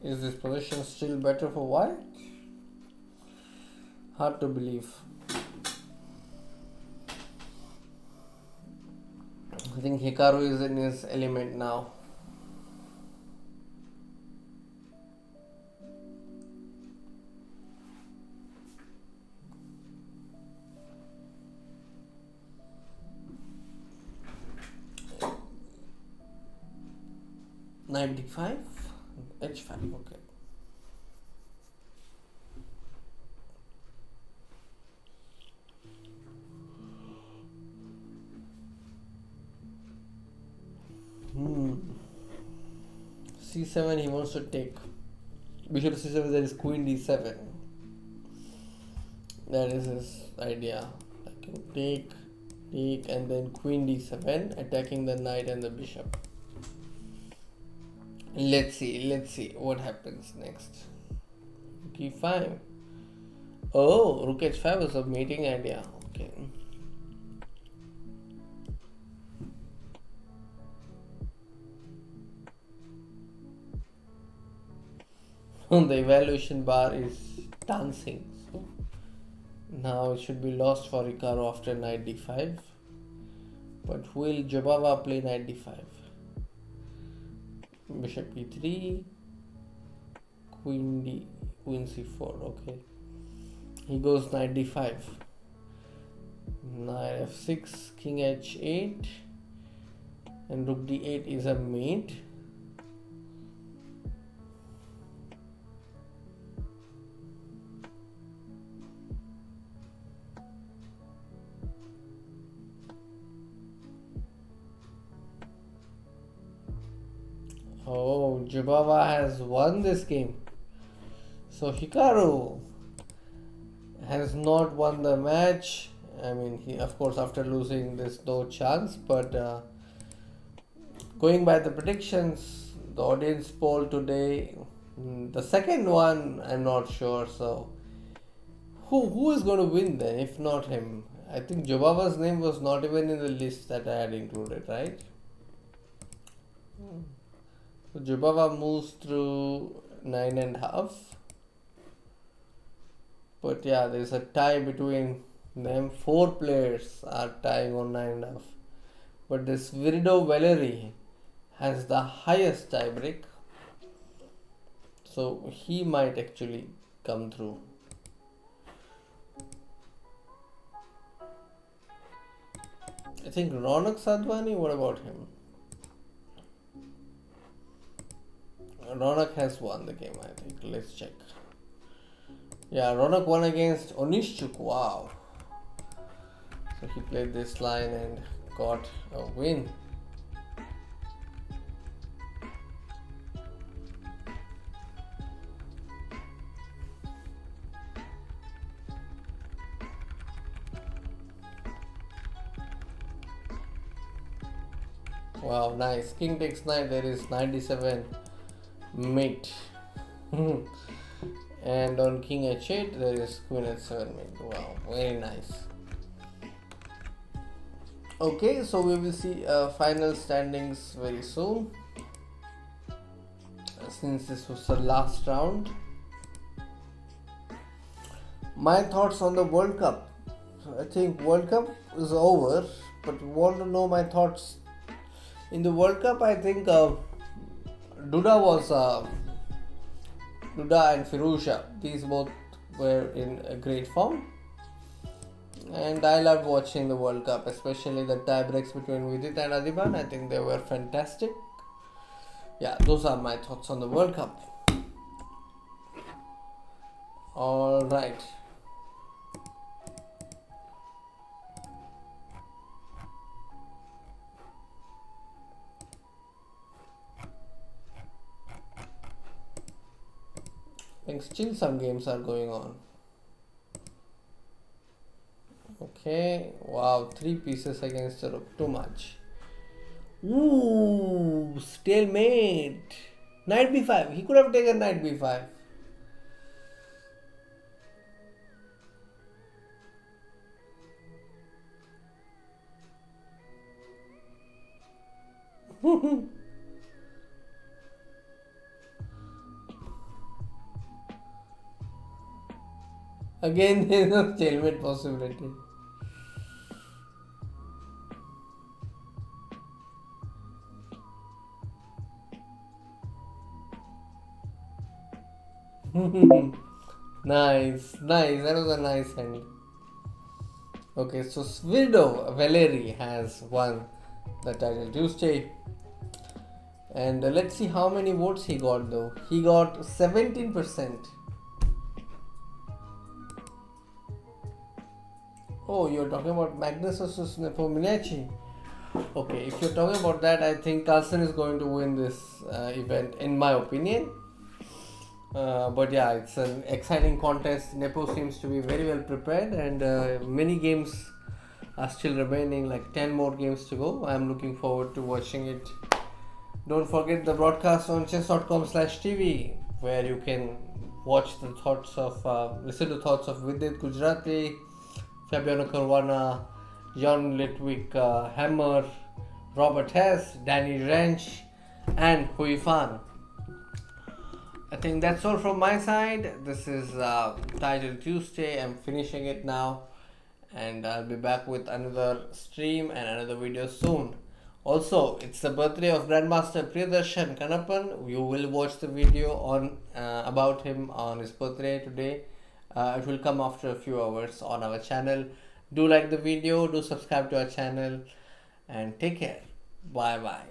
A: Is this position still better for white? Hard to believe. I think Hikaru is in his element now. Knight d5, h5, okay. c7 he wants to take. Bishop c7, there is queen d7. That is his idea. I can take, and then queen d7, attacking the knight and the bishop. Let's see what happens next. d5. Oh, rook h5 was a mating idea. Okay. The evaluation bar is dancing. So now it should be lost for Hikaru after knight d5. But will Jobava play knight d5? Bishop e3, queen c4. Okay. He goes knight d5. Knight f6, king h8, and rook d8 is a mate. Oh, Jubava has won this game. So Hikaru has not won the match. I mean, he, of course, after losing, there's no chance. But going by the predictions, the audience poll today, the second one, I'm not sure. So who is going to win then, if not him? I think Jubava's name was not even in the list that I had included, right? So Jubava moves through 9.5. But yeah, there's a tie between them. 4 players are tying on 9.5. But this Virido Valery has the highest tie break. So he might actually come through. I think Ronix Advani, what about him? Ronak has won the game, I think. Let's check. Yeah, Ronak won against Onishchuk. Wow. So he played this line and got a win. Wow, nice. King takes knight. There is 97 mate. And on king h8 there is queen h7 mate. Wow, very nice. Okay, so we will see final standings very soon, since this was the last round. My thoughts on the World Cup. I think World Cup is over, but you want to know my thoughts in the World Cup. I think Duda and Firuzha, these both were in a great form, and I loved watching the World Cup, especially the tie breaks between Vidit and Adiban. I think they were fantastic. Yeah, those are my thoughts on the World Cup. Alright. I think still some games are going on. Okay, wow, 3 pieces against the rook, too much. Ooh, stalemate. Knight b5, he could have taken knight b5. Again, there is no stalemate possibility. Nice, nice. That was a nice end. Okay, so Svirdo Valeri has won the title Tuesday. And let's see how many votes he got though. He got 17%. Oh, you're talking about Magnus versus Nepomniachtchi. Okay, if you're talking about that, I think Carlsen is going to win this event, in my opinion. But yeah, it's an exciting contest. Nepo seems to be very well prepared, and many games are still remaining, like 10 more games to go. I'm looking forward to watching it. Don't forget the broadcast on chess.com/TV, where you can watch the thoughts of, listen to thoughts of Vidit Gujarati, Fabiano Caruana, John Litwick Hammer, Robert Hess, Danny Rensch, and Hui Fan. I think that's all from my side. This is Title Tuesday. I'm finishing it now, and I'll be back with another stream and another video soon. Also, it's the birthday of Grandmaster Priyadarshan Kanappan. You will watch the video on about him on his birthday today. It will come after a few hours on our channel. Do like the video, do subscribe to our channel, and take care. Bye bye.